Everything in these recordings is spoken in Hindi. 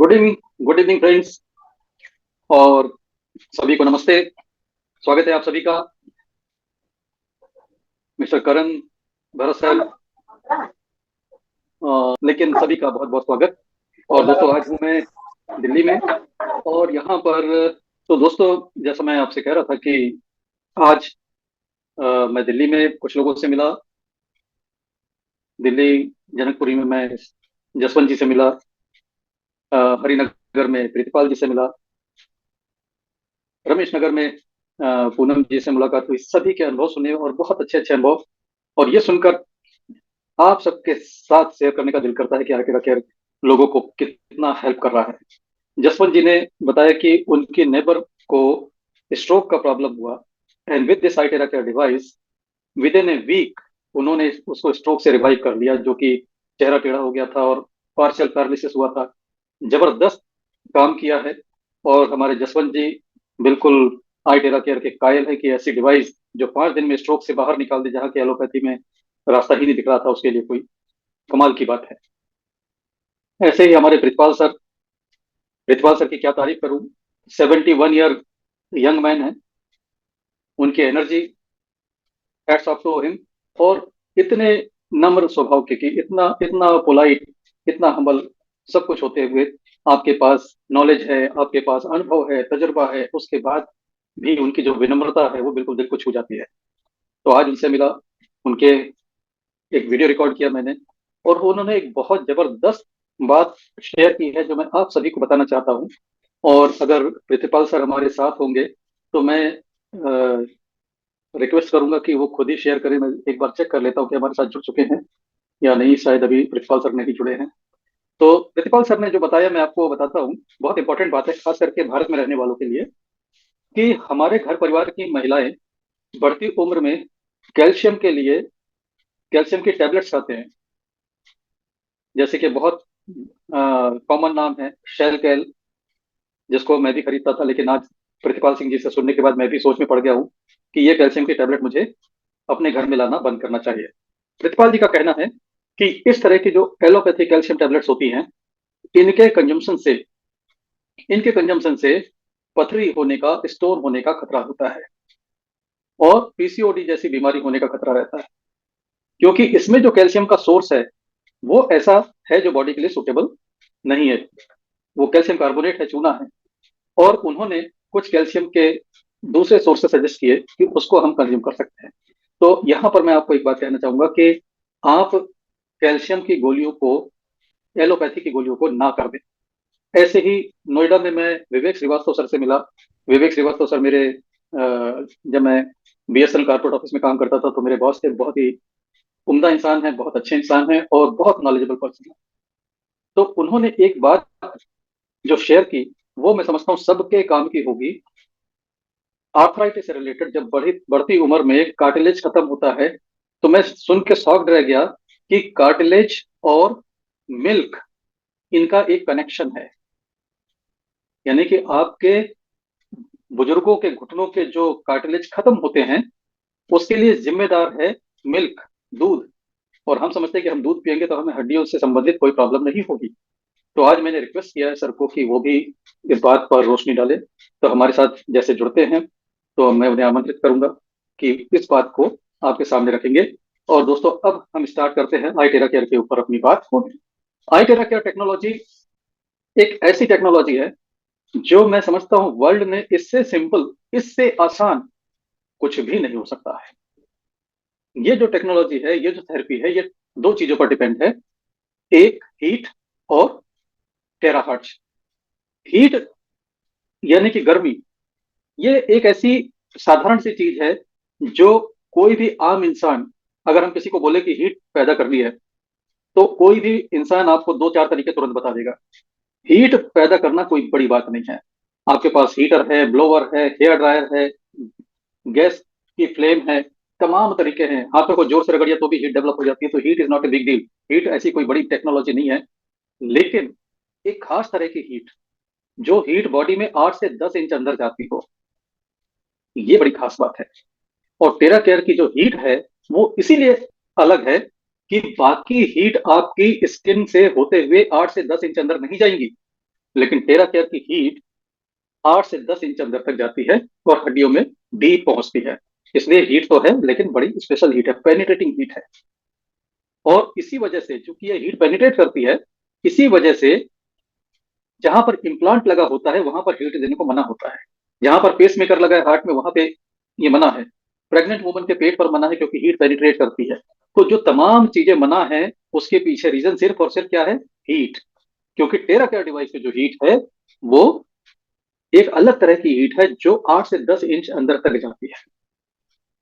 Good evening friends. और सभी को नमस्ते। स्वागत है आप सभी का। मिस्टर करण, भरत सर, लेकिन सभी का बहुत बहुत स्वागत। और दोस्तों, आज हूँ मैं दिल्ली में। और यहाँ पर तो दोस्तों, जैसा मैं आपसे कह रहा था कि आज मैं दिल्ली में कुछ लोगों से मिला। दिल्ली जनकपुरी में मैं जसवंत जी से मिला। हरिनगर में प्रीतिपाल जी से मिला। रमेश नगर में पूनम जी से मुलाकात हुई। सभी के अनुभव सुने और बहुत अच्छे अच्छे अनुभव। और ये सुनकर आप सबके साथ शेयर करने का दिल करता है कि आर्किडा केयर लोगों को कितना हेल्प कर रहा है। जसवंत जी ने बताया कि उनके नेबर को स्ट्रोक का प्रॉब्लम हुआ, and with this Archida care device within a week उन्होंने उसको स्ट्रोक से रिवाइव कर लिया, जो कि चेहरा टेढ़ा हो गया था और पार्शियल पैरालिसिस हुआ था। जबरदस्त काम किया है। और हमारे जसवंत जी बिल्कुल आर्किडा केयर के कायल है कि ऐसी डिवाइस जो 5 दिन में स्ट्रोक से बाहर निकाल दी, जहाँ की एलोपैथी में रास्ता ही नहीं दिख रहा था उसके लिए, कोई कमाल की बात है। ऐसे ही हमारे प्रितपाल सर की क्या तारीफ करूं। 71 ईयर यंग मैन है। उनकी energy, hats off to him. और इतने नम्र स्वभाव के, कि इतना इतना पोलाइट, इतना हम्बल, सब कुछ होते हुए आपके पास नॉलेज है, आपके पास अनुभव है, तजुर्बा है, उसके बाद भी उनकी जो विनम्रता है वो बिल्कुल दिल को छू जाती है। तो आज उनसे मिला, उनके एक वीडियो रिकॉर्ड किया मैंने। और उन्होंने एक बहुत जबरदस्त बात शेयर की है जो मैं आप सभी को बताना चाहता हूँ। और अगर प्रितिपाल सर हमारे साथ होंगे तो मैं रिक्वेस्ट करूंगा कि वो खुद ही शेयर करें। मैं एक बार चेक कर लेता हूँ कि हमारे साथ जुड़ चुके हैं या नहीं। शायद अभी प्रितिपाल सर नहीं जुड़े हैं। तो प्रितिपाल सर ने जो बताया मैं आपको बताता हूँ। बहुत इंपॉर्टेंट बात है, खास करके भारत में रहने वालों के लिए, कि हमारे घर परिवार की महिलाएं बढ़ती उम्र में कैल्शियम के लिए कैल्शियम की टैबलेट्स खाते हैं। जैसे कि बहुत कॉमन नाम है शेल कैल, जिसको मैं भी खरीदता था, लेकिन आज प्रतिपाल सिंह जी से सुनने के बाद मैं भी सोच में पड़ गया हूँ कि ये कैल्शियम की टैबलेट मुझे अपने घर में लाना बंद करना चाहिए। प्रतिपाल जी का कहना है कि इस तरह की जो एलोपैथी कैल्शियम टैबलेट्स होती हैं, इनके कंजम्पशन से इनके कंजम्पशन से पथरी होने का, स्टोन होने का खतरा होता है। और पीसीओडी जैसी बीमारी होने का खतरा रहता है, क्योंकि इसमें जो कैल्शियम का सोर्स है वो ऐसा है जो बॉडी के लिए सुटेबल नहीं है। वो कैल्शियम कार्बोनेट है, चूना है। और उन्होंने कुछ कैल्शियम के दूसरे सोर्सेस सजेस्ट किए कि उसको हम कंज्यूम कर सकते हैं। तो यहाँ पर मैं आपको एक बात कहना चाहूंगा कि आप कैल्शियम की गोलियों को, एलोपैथी की गोलियों को ना कर दें। ऐसे ही नोएडा में मैं विवेक श्रीवास्तव सर से मिला। विवेक श्रीवास्तव सर मेरे जब मैं बीएसएनएल कारपोरेट ऑफिस में काम करता था तो मेरे बॉस थे। बहुत ही उम्दा इंसान है, बहुत अच्छे इंसान है और बहुत नॉलेजेबल पर्सन है। तो उन्होंने एक बात जो शेयर की, वो मैं समझता हूँ सबके काम की होगी। आर्थराइटिस से रिलेटेड, जब बढ़ती उम्र में कार्टिलेज खत्म होता है, तो मैं सुन के शॉक्ड रह गया कि कार्टिलेज और मिल्क, इनका एक कनेक्शन है। यानी कि आपके बुजुर्गों के घुटनों के जो कार्टिलेज खत्म होते हैं, उसके लिए जिम्मेदार है मिल्क, दूध। और हम समझते हैं कि हम दूध पियेंगे तो हमें हड्डियों से संबंधित कोई प्रॉब्लम नहीं होगी। तो आज मैंने रिक्वेस्ट किया है सर को कि वो भी इस बात पर रोशनी डाले। तो हमारे साथ जैसे जुड़ते हैं तो मैं उन्हें आमंत्रित करूंगा कि इस बात को आपके सामने रखेंगे। और दोस्तों, अब हम स्टार्ट करते हैं आईटेरा केयर के ऊपर अपनी बात को। आईटेरा केयर टेक्नोलॉजी एक ऐसी टेक्नोलॉजी है जो मैं समझता हूं वर्ल्ड में इससे सिंपल, इससे आसान कुछ भी नहीं हो सकता है। ये जो टेक्नोलॉजी है, ये जो थेरेपी है, ये दो चीजों पर डिपेंड है। एक हीट और टेराहर्ट्ज। हीट यानी कि गर्मी, ये एक ऐसी साधारण सी चीज है जो कोई भी आम इंसान, अगर हम किसी को बोले कि हीट पैदा करनी है, तो कोई भी इंसान आपको दो चार तरीके तुरंत बता देगा। हीट पैदा करना कोई बड़ी बात नहीं है। आपके पास हीटर है, ब्लोवर है, हेयर ड्रायर है, गैस की फ्लेम है, तमाम तरीके हैं। हाथों को जोर से रगड़िए तो भी हीट डेवलप हो जाती है। तो heat is not a big deal. Heat ऐसी कोई बड़ी टेक्नोलॉजी नहीं है। लेकिन एक खास तरह की हीट, जो हीट बॉडी में 8 से 10 इंच अंदर जाती हो, ये बड़ी खास बात है। और टेरा केयर की जो हीट है वो इसीलिए अलग है कि बाकी हीट आपकी स्किन से होते हुए 8 से 10 इंच अंदर नहीं जाएंगी। लेकिन टेरा केयर की हीट 8 से 10 इंच अंदर तक जाती है और हड्डियों में डीप पहुंचती है। इसलिए हीट तो है, लेकिन बड़ी स्पेशल हीट है, पेनिट्रेटिंग हीट है। और इसी वजह से, चूंकि ये हीट पेनिट्रेट करती है, इसी वजह से जहां पर इम्प्लांट लगा होता है वहां पर हीट देने को मना होता है। जहां पर पेस मेकर लगा है हार्ट में, वहां पे ये मना है। प्रेग्नेंट वुमन के पेट पर मना है, क्योंकि हीट पेनिट्रेट करती है। तो जो तमाम चीजें मना है, उसके पीछे रीजन सिर्फ और सिर्फ क्या है? हीट। क्योंकि टेरा केयर डिवाइस की जो हीट है, वो एक अलग तरह की हीट है जो 8 से 10 इंच अंदर तक जाती है।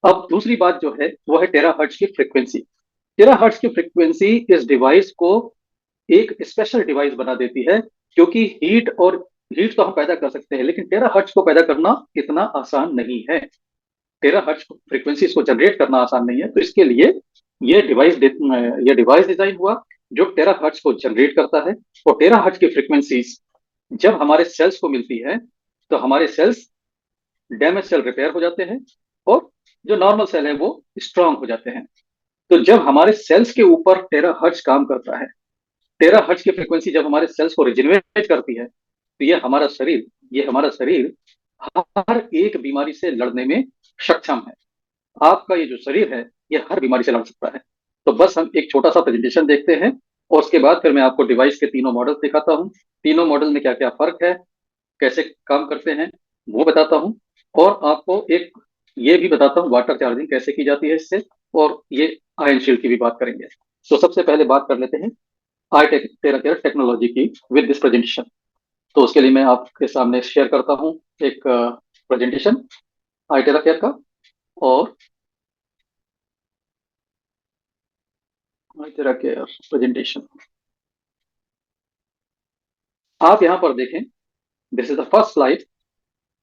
अब दूसरी बात जो है वो है टेराहर्ट्ज की फ्रीक्वेंसी। टेराहर्ट्ज की फ्रीक्वेंसी इस डिवाइस को एक स्पेशल डिवाइस बना देती है, क्योंकि हीट तो हम पैदा कर सकते हैं, लेकिन टेराहर्ट्ज को पैदा करना इतना आसान नहीं है। टेराहर्ट्ज फ्रीक्वेंसीज को जनरेट करना आसान नहीं है। तो इसके लिए ये डिवाइस ये डिवाइस डिजाइन हुआ जो टेराहर्ट्ज को जनरेट करता है। और टेराहर्ट्ज की फ्रीक्वेंसीज जब हमारे सेल्स को मिलती है, तो हमारे सेल्स, डैमेज सेल रिपेयर हो जाते हैं, और जो नॉर्मल सेल है वो स्ट्रांग हो जाते हैं। तो जब हमारे सेल्स के ऊपर टेरा हर्ट्ज काम करता है, टेरा हर्ट्ज की फ्रीक्वेंसी जब हमारे सेल्स को रिजेनरेट करती है, तो ये हमारा शरीर हर एक बीमारी से लड़ने में सक्षम है। आपका ये जो शरीर है, ये हर बीमारी से लड़ सकता है। तो बस हम एक छोटा सा प्रेजेंटेशन देखते हैं, और उसके बाद फिर मैं आपको डिवाइस के तीनों मॉडल दिखाता हूँ। तीनों मॉडल में क्या क्या फर्क है, कैसे काम करते हैं, वो बताता हूँ। और आपको एक ये भी बताता हूँ वाटर चार्जिंग कैसे की जाती है इससे, और ये आयन शील्ड की भी बात करेंगे। तो सबसे पहले बात कर लेते हैं आई टेरा केयर टेक्नोलॉजी की विद दिस प्रेजेंटेशन। तो उसके लिए मैं आपके सामने शेयर करता हूँ एक प्रेजेंटेशन आई टेरा केयर का। और आई टेरा केयर प्रेजेंटेशन आप यहाँ पर देखें। This is the first slide.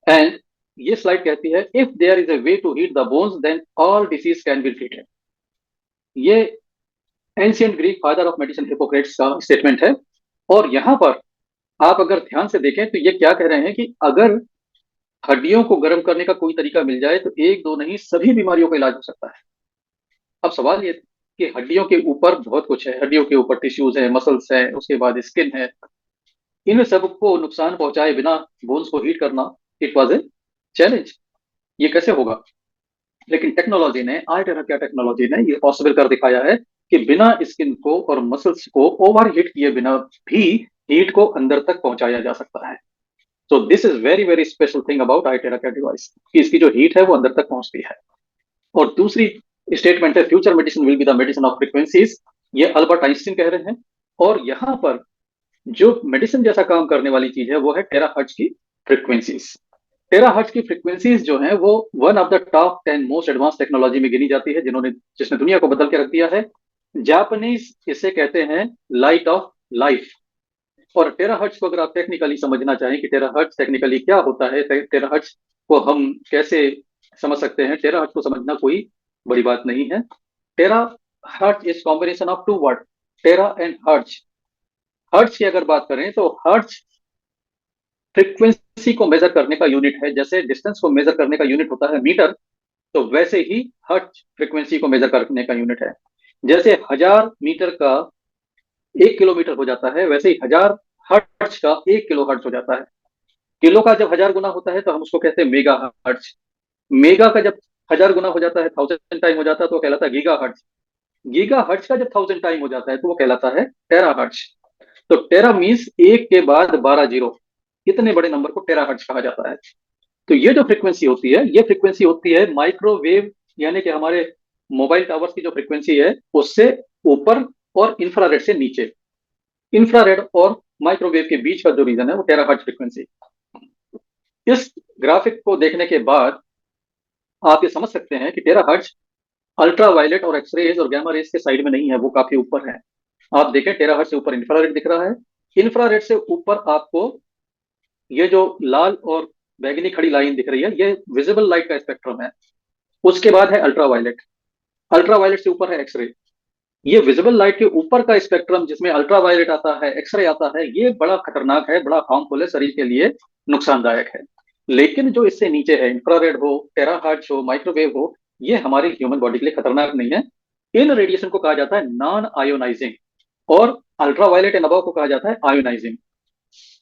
And ये स्लाइड कहती है, if there is a way to heat the bones then all disease can be treated. ये ancient Greek father of medicine Hippocrates का स्टेटमेंट है। और यहां पर आप अगर ध्यान से देखें तो ये क्या कह रहे हैं कि अगर हड्डियों को गर्म करने का कोई तरीका मिल जाए, तो एक दो नहीं, सभी बीमारियों का इलाज हो सकता है। अब सवाल ये कि हड्डियों के ऊपर बहुत कुछ है, हड्डियों के ऊपर टिश्यूज है, मसल्स है, उसके बाद स्किन है। इन सबको नुकसान पहुंचाए बिना बोन्स को हीट करना, इट वॉज ए चैलेंज। ये कैसे होगा? लेकिन टेक्नोलॉजी ने, आर्ट क्या टेक्नोलॉजी ने ये पॉसिबल कर दिखाया है कि बिना स्किन को और मसल्स को ओवर हीट किए बिना भी हीट को अंदर तक पहुंचाया जा सकता है। तो this is very very special thing about Itera का डिवाइस, कि इसकी जो हीट है वो अंदर तक पहुंचती है। और दूसरी स्टेटमेंट है, future medicine will be the medicine of frequencies. ये अल्बर्ट आइंस्टीन कह रहे हैं। और यहाँ पर जो मेडिसिन जैसा काम करने वाली चीज है वो है टेराहर्ट्ज की फ्रीक्वेंसीज। टेराहर्ट्ज की फ्रीक्वेंसीज जो हैं वो one of the top 10 most advance technology में गिनी जाती है, जिसने दुनिया को बदल के रख दिया है। जापानीज इसे कहते हैं लाइट ऑफ लाइफ। और टेराहर्ट्ज को अगर आप टेक्निकली समझना चाहें कि टेराहर्ट्ज टेक्निकली क्या होता है, टेराहर्ट्ज को हम कैसे समझ सकते हैं, टेराहर्ट्ज को समझना कोई बड़ी बात नहीं है। Terahertz is combination of two word, tera and hertz. Hertz की अगर बात करें तो हर्ट्ज फ्रीक्वेंसी को मेजर करने का यूनिट है। जैसे डिस्टेंस को मेजर करने का यूनिट होता है मीटर, तो वैसे ही हर्ट्ज फ्रीक्वेंसी को मेजर करने का यूनिट है। जैसे 1000 मीटर का 1 किलोमीटर हो जाता है, वैसे ही 1000 हर्ट्ज का 1 किलो हर्ट्ज हो जाता है। किलो का जब 1000 गुना होता है तो हम उसको कहते हैं मेगा हर्ट्ज। मेगा का जब 1000 गुना हो जाता है, 1000 टाइम हो जाता है, तो वो कहलाता है गीगा हर्ट्ज। गीगा हर्ट्ज का जब 1000 टाइम हो जाता है तो वो कहलाता है टेरा हर्ट्ज। तो टेरा मीन्स एक के बाद 12 जीरो, इतने बड़े नंबर को टेरा हर्ट्ज कहा जाता है। तो ये जो फ्रीक्वेंसी होती है, ये फ्रीक्वेंसी होती है माइक्रोवेव, यानी कि हमारे मोबाइल टावर्स की जो फ्रीक्वेंसी है उससे ऊपर, और इंफ्रारेड से नीचे। इंफ्रारेड और माइक्रोवेव के बीच का जो रीजन है वो टेराहर्ट्ज फ्रीक्वेंसी। इस ग्राफिक को देखने के बाद आप ये समझ सकते हैं कि टेराहर्ट्ज अल्ट्रा वायलेट और एक्सरेज और गामा रेज के साइड में नहीं है, वो काफी ऊपर है। आप देखें, टेराहर्ट्ज से ऊपर इंफ्रारेड दिख रहा है। इंफ्रारेड से ऊपर आपको ये जो लाल और बैगनी खड़ी लाइन दिख रही है, ये विजिबल लाइट का स्पेक्ट्रम है। उसके बाद है अल्ट्रावायलेट। अल्ट्रावायलेट से ऊपर है एक्सरे। ये विजिबल लाइट के ऊपर का स्पेक्ट्रम, जिसमें अल्ट्रावायलेट आता है, एक्सरे आता है, ये बड़ा खतरनाक है, बड़ा हार्मफुल है, शरीर के लिए नुकसानदायक है। लेकिन जो इससे नीचे है, इंफ्रारेड हो, टेराहर्ट्ज हो, माइक्रोवेव हो, ये हमारी ह्यूमन बॉडी के लिए खतरनाक नहीं है। इन रेडिएशन को कहा जाता है नॉन आयोनाइजिंग, और अल्ट्रावायलेट एंड अबव को कहा जाता है आयोनाइजिंग।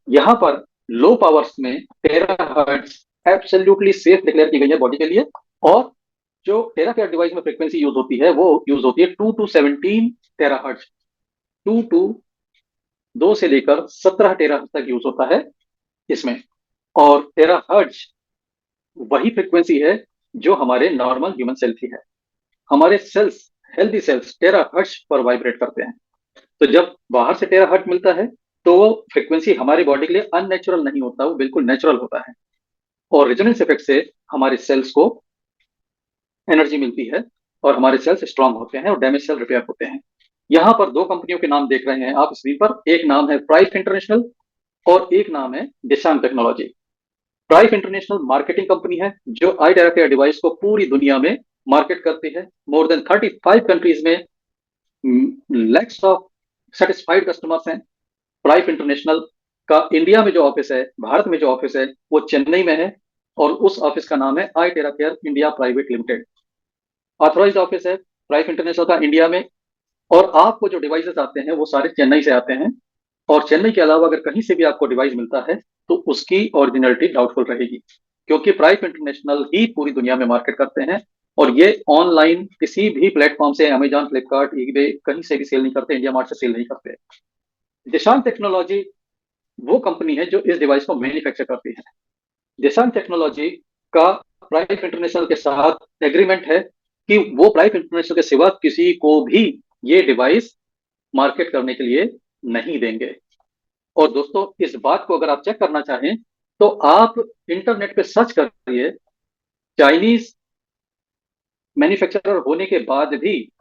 यहाँ पर लो पावर्स में टेराहर्ट्ज एब्सोल्युटली सेफ डिक्लेयर की गई है बॉडी के लिए। और जो टेराकेयर डिवाइस में फ्रीक्वेंसी यूज होती है वो यूज होती है 2 to 17 टेराहर्ट्ज। 2 से लेकर 17 टेराहर्ट्ज तक यूज होता है इसमें। और टेराहर्ट्ज वही फ्रीक्वेंसी है जो हमारे नॉर्मल ह्यूमन सेल की है। हमारे सेल्स, हेल्दी सेल्स, टेराहर्ट्ज पर वाइब्रेट करते हैं। तो जब बाहर से टेराहर्ट्ज मिलता है तो वो फ्रीक्वेंसी हमारी बॉडी के लिए अननेचुरल नहीं होता, वो बिल्कुल नेचुरल होता है। और रेजोनेंस इफेक्ट से हमारे सेल्स को एनर्जी मिलती है और हमारे सेल्स स्ट्रांग होते हैं और डैमेज सेल रिपेयर होते हैं। यहाँ पर दो कंपनियों के नाम देख रहे हैं आप स्क्रीन पर। एक नाम है प्राइफ इंटरनेशनल और एक नाम है डिशांग टेक्नोलॉजी। प्राइफ इंटरनेशनल मार्केटिंग कंपनी है जो आई टेराकेयर डिवाइस को पूरी दुनिया में मार्केट करती है। मोर देन 35 कंट्रीज में लैक्स ऑफ सेटिस्फाइड कस्टमर्स हैं। प्राइफ इंटरनेशनल का इंडिया में जो ऑफिस है, भारत में जो ऑफिस है, वो चेन्नई में है। और उस ऑफिस का नाम है I terra care India private limited. Authorised office है प्राइफ इंटरनेशनल का इंडिया में। और आपको जो डिवाइसेस आते हैं वो सारे चेन्नई से आते हैं। और चेन्नई के अलावा अगर कहीं से भी आपको डिवाइस मिलता है तो उसकी ओरिजिनलिटी डाउटफुल रहेगी, क्योंकि प्राइफ इंटरनेशनल ही पूरी दुनिया में मार्केट करते हैं। और ये ऑनलाइन किसी भी प्लेटफॉर्म से, अमेजॉन, फ्लिपकार्ट, ईबे, कहीं से भी सेल नहीं करते, इंडिया मार्ट से सेल नहीं करते। दिशांग टेक्नोलॉजी वो कंपनी है जो इस डिवाइस को मैन्युफैक्चर करती है। दिशांग टेक्नोलॉजी का प्राइफ इंटरनेशनल के साथ एग्रीमेंट है कि वो प्राइफ इंटरनेशनल के सिवा किसी को भी ये डिवाइस मार्केट करने के लिए नहीं देंगे। और दोस्तों, इस बात को अगर आप चेक करना चाहें तो आप इंटरनेट पे सर्च करिए, चाइनीज मैन्युफैक्चरर होने के बाद भी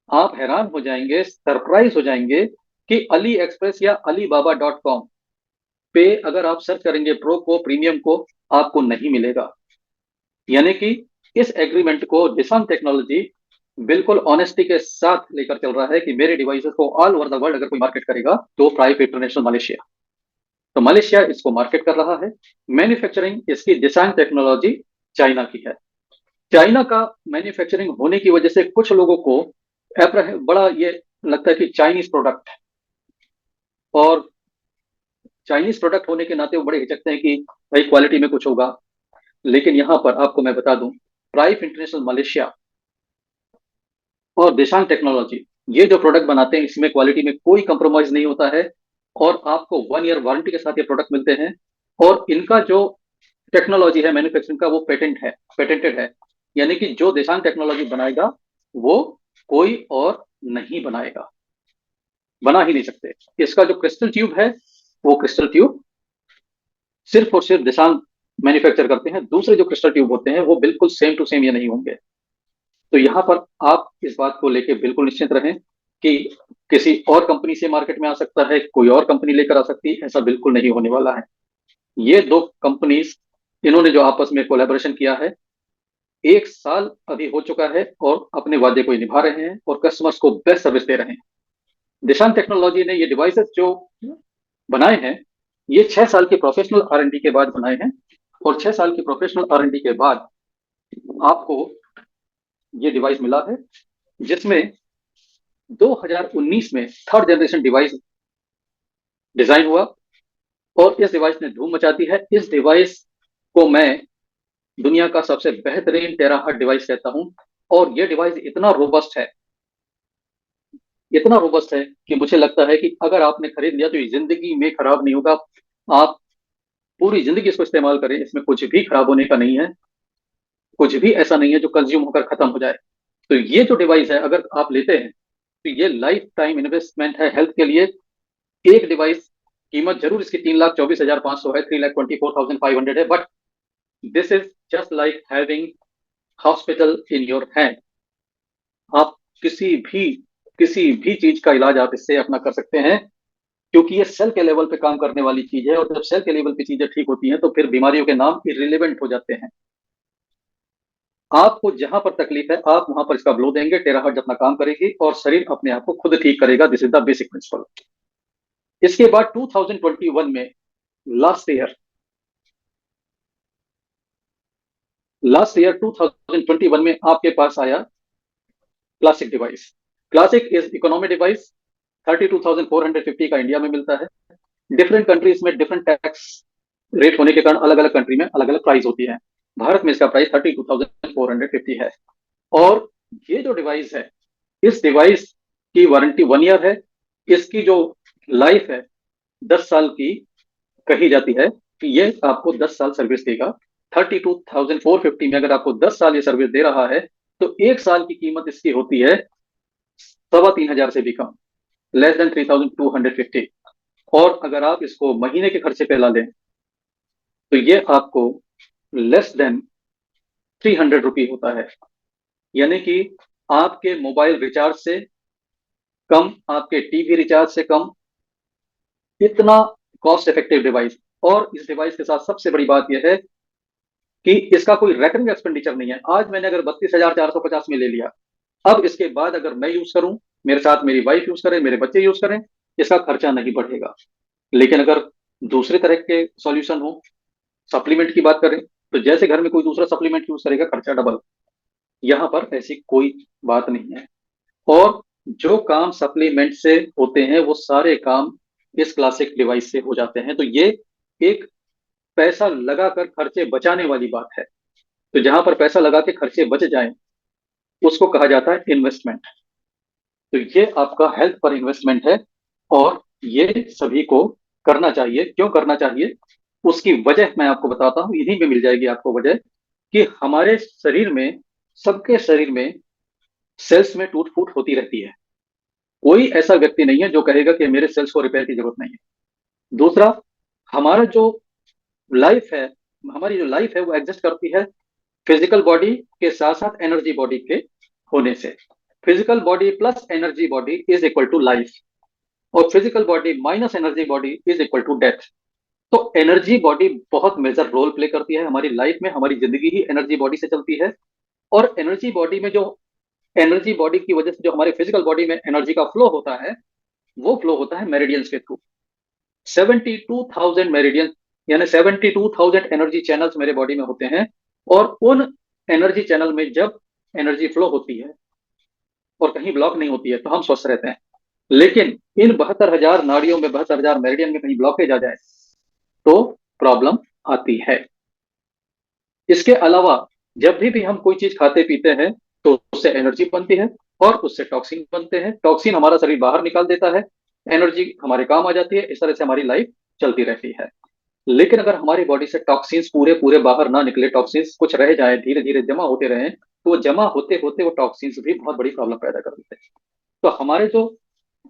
आप हैरान हो जाएंगे, सरप्राइज हो जाएंगे कि अली एक्सप्रेस या alibaba.com पे अगर आप सर्च करेंगे प्रो को, प्रीमियम को, आपको नहीं मिलेगा। यानी कि इस एग्रीमेंट को डिसांग टेक्नोलॉजी बिल्कुल ऑनेस्टी के साथ लेकर चल रहा है कि मेरे डिवाइसेस को ऑल ओवर द वर्ल्ड अगर कोई मार्केट करेगा तो प्राइवेट इंटरनेशनल मलेशिया, तो मलेशिया इसको मार्केट कर रहा है। मैन्युफैक्चरिंग इसकी डिसांग टेक्नोलॉजी चाइना की है। चाइना का मैन्युफैक्चरिंग होने की वजह से कुछ लोगों को बड़ा ये लगता है कि चाइनीज प्रोडक्ट है, और चाइनीज प्रोडक्ट होने के नाते वो बड़े हिचकते हैं कि भाई क्वालिटी में कुछ होगा। लेकिन यहां पर आपको मैं बता दूं, प्राइफ इंटरनेशनल मलेशिया और दिशांग टेक्नोलॉजी ये जो प्रोडक्ट बनाते हैं इसमें क्वालिटी में कोई कंप्रोमाइज नहीं होता है। और आपको 1 ईयर वारंटी के साथ ये प्रोडक्ट मिलते हैं। और इनका जो टेक्नोलॉजी है मैन्युफैक्चरिंग का वो पेटेंटेड है। यानी कि जो दिशांग टेक्नोलॉजी बनाएगा वो कोई और नहीं बनाएगा, बना ही नहीं सकते। इसका जो क्रिस्टल ट्यूब है वो क्रिस्टल ट्यूब सिर्फ और सिर्फ दिशांग मैन्युफैक्चर करते हैं। दूसरे जो क्रिस्टल ट्यूब होते हैं वो बिल्कुल सेम टू सेम ये नहीं होंगे। तो यहाँ पर आप इस बात को लेकर बिल्कुल निश्चित रहें कि किसी और कंपनी से मार्केट में आ सकता है, कोई और कंपनी लेकर आ सकती है, ऐसा बिल्कुल नहीं होने वाला है। ये दो कंपनीज, इन्होंने जो आपस में कोलैबोरेशन किया है, 1 साल अभी हो चुका है और अपने वादे को निभा रहे हैं और कस्टमर्स को बेस्ट सर्विस दे रहे हैं। दिशांग टेक्नोलॉजी ने ये डिवाइसेस जो बनाए हैं ये 6 साल की प्रोफेशनल R&D के बाद बनाए हैं। और 6 साल की प्रोफेशनल R&D के बाद आपको ये डिवाइस मिला है, जिसमें 2019 में थर्ड जनरेशन डिवाइस डिजाइन हुआ। और इस डिवाइस ने धूम मचा दी है। इस डिवाइस को मैं दुनिया का सबसे बेहतरीन टेराहर्ट्ज डिवाइस कहता हूं। और यह डिवाइस इतना रोबस्ट है कि मुझे लगता है कि अगर आपने खरीद लिया तो ये जिंदगी में खराब नहीं होगा। आप पूरी जिंदगी इसको इस्तेमाल करें, इसमें कुछ भी खराब होने का नहीं है, कुछ भी ऐसा नहीं है जो कंज्यूम होकर खत्म हो जाए। तो ये जो डिवाइस है अगर आप लेते हैं तो ये लाइफ टाइम इन्वेस्टमेंट है हेल्थ के लिए। एक डिवाइस कीमत जरूर इसकी 3,24,500 है, 3,24,500 है, but this is just like having hospital in your hand. आप किसी भी चीज का इलाज आप इससे अपना कर सकते हैं, क्योंकि ये सेल के लेवल पे काम करने वाली चीज है। और जब सेल के लेवल पे चीजें ठीक होती हैं तो फिर बीमारियों के नाम इरिलेवेंट हो जाते हैं। आपको जहां पर तकलीफ है आप वहां पर इसका ब्लो देंगे, टेराहर्ट्ज अपना काम करेगी और शरीर अपने आप को खुद ठीक करेगा। This is the basic principle. इसके बाद 2021 में लास्ट ईयर लास्ट ईयर 2021 में आपके पास आया classic device. Classic is economy device, 32,450 का इंडिया में मिलता है। डिफरेंट कंट्रीज में डिफरेंट टैक्स रेट होने के कारण अलग अलग कंट्री में अलग अलग प्राइस होती है। भारत में इसका प्राइस 32,450 है। और ये जो डिवाइस है, इस डिवाइस की वारंटी 1 ईयर है। इसकी जो लाइफ है 10 साल की कही जाती है, कि ये आपको 10 साल सर्विस देगा। 32,450 में अगर आपको 10 साल ये सर्विस दे रहा है, तो 1 साल की कीमत इसकी होती है 3,2500 से भी कम, less than 3,250। और अगर आप इसको महीने के खर्चे पे ला लें, तो ये आपको less than 300 रुपये होता है। यानी कि आपके मोबाइल रिचार्ज से कम, आपके टीवी रिचार्ज से कम, इतना कॉस्ट इफेक्टिव डिवाइस। और इस डिवाइस के साथ सबसे बड़ी बात यह है कि इसका कोई रेकरिंग एक्सपेंडिचर नहीं है। आज मैंने अगर 32,450 में ले लिया, अब इसके बाद अगर मैं यूज करूं, मेरे साथ मेरी वाइफ यूज करे, मेरे बच्चे यूज करें, इसका खर्चा नहीं बढ़ेगा। लेकिन अगर दूसरे तरह के सॉल्यूशन हो, सप्लीमेंट की बात करें, तो जैसे घर में कोई दूसरा सप्लीमेंट यूज करेगा, खर्चा डबल। यहाँ पर ऐसी कोई बात नहीं है। और जो काम सप्लीमेंट से होते हैं वो सारे काम इस क्लासिक डिवाइस से हो जाते हैं। तो ये एक पैसा लगाकर खर्चे बचाने वाली बात है। तो जहां पर पैसा लगा के खर्चे बच जाएं, उसको कहा जाता है इन्वेस्टमेंट। तो ये आपका हेल्थ पर इन्वेस्टमेंट है। और ये सभी को करना चाहिए। क्यों करना चाहिए, उसकी वजह मैं आपको बताता हूं, इन्हीं में मिल जाएगी आपको वजह। कि हमारे शरीर में, सबके शरीर में सेल्स में टूट फूट होती रहती है। कोई ऐसा व्यक्ति नहीं है जो कहेगा कि मेरे सेल्स को रिपेयर की जरूरत नहीं है। दूसरा, हमारा जो लाइफ है, हमारी जो लाइफ है वो एग्जिस्ट करती है फिजिकल बॉडी के साथ साथ एनर्जी बॉडी के होने से। Physical body plus energy body is equal to life, और physical body minus energy body is equal to death. तो एनर्जी बॉडी बहुत मेजर रोल प्ले करती है हमारी लाइफ में। हमारी जिंदगी ही एनर्जी बॉडी से चलती है। और एनर्जी बॉडी में जो, एनर्जी बॉडी की वजह से जो हमारे फिजिकल बॉडी में एनर्जी का फ्लो होता है, वो फ्लो होता है मेरिडियंस के थ्रू। 72,000 मेरिडियन, यानी 72,000 एनर्जी चैनल्स मेरे बॉडी में होते हैं। और उन एनर्जी चैनल में जब एनर्जी फ्लो होती है और कहीं ब्लॉक नहीं होती है, तो हम स्वस्थ रहते हैं। लेकिन इन 72,000 नाड़ियों में, 72,000 मेरिडियन में कहीं ब्लॉकेज आ जाए, तो प्रॉब्लम आती है। इसके अलावा जब भी हम कोई चीज खाते पीते हैं, तो उससे एनर्जी बनती है और उससे टॉक्सिन बनते हैं। टॉक्सिन हमारा शरीर बाहर निकाल देता है, एनर्जी हमारे काम आ जाती है। इस तरह से हमारी लाइफ चलती रहती है। लेकिन अगर हमारी बॉडी से टॉक्सिन्स पूरे पूरे बाहर ना निकले, टॉक्सिन्स कुछ रह जाए, धीरे धीरे जमा होते रहे, तो वो जमा होते होते वो टॉक्सिन्स भी बहुत बड़ी प्रॉब्लम पैदा कर देते हैं। तो हमारे जो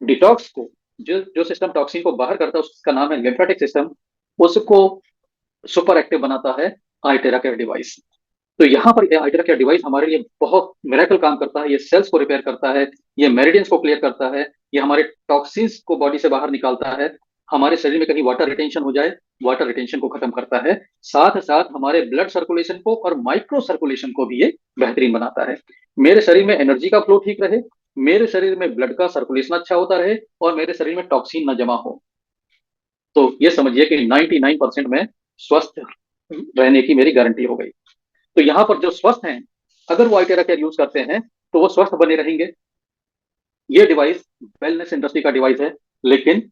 डिटॉक्स को, जो जो सिस्टम टॉक्सिन को बाहर करता है, उसका नाम है लिम्फेटिक सिस्टम। उसको सुपर एक्टिव बनाता है आइटेरा केयर डिवाइस। तो यहाँ पर आइटेरा केयर डिवाइस हमारे लिए बहुत मिरेकल काम करता है। ये सेल्स को रिपेयर करता है, ये मेरिडियंस को क्लियर करता है, ये हमारे टॉक्सिन्स को बॉडी से बाहर निकालता है। हमारे शरीर में कहीं वाटर रिटेंशन हो जाए, वाटर रिटेंशन को खत्म करता है। साथ साथ हमारे ब्लड सर्कुलेशन को और माइक्रो सर्कुलेशन को भी ये बेहतरीन बनाता है। मेरे शरीर में एनर्जी का फ्लो ठीक रहे, मेरे शरीर में ब्लड का सर्कुलेशन अच्छा होता रहे, और मेरे शरीर में टॉक्सिन न जमा हो, तो ये समझिए कि 99% में स्वस्थ रहने की मेरी गारंटी हो गई। तो यहाँ पर जो स्वस्थ हैं, अगर वो आइटेरा केयर यूज करते हैं, तो वो स्वस्थ बने रहेंगे। ये डिवाइस वेलनेस इंडस्ट्री का डिवाइस है, लेकिन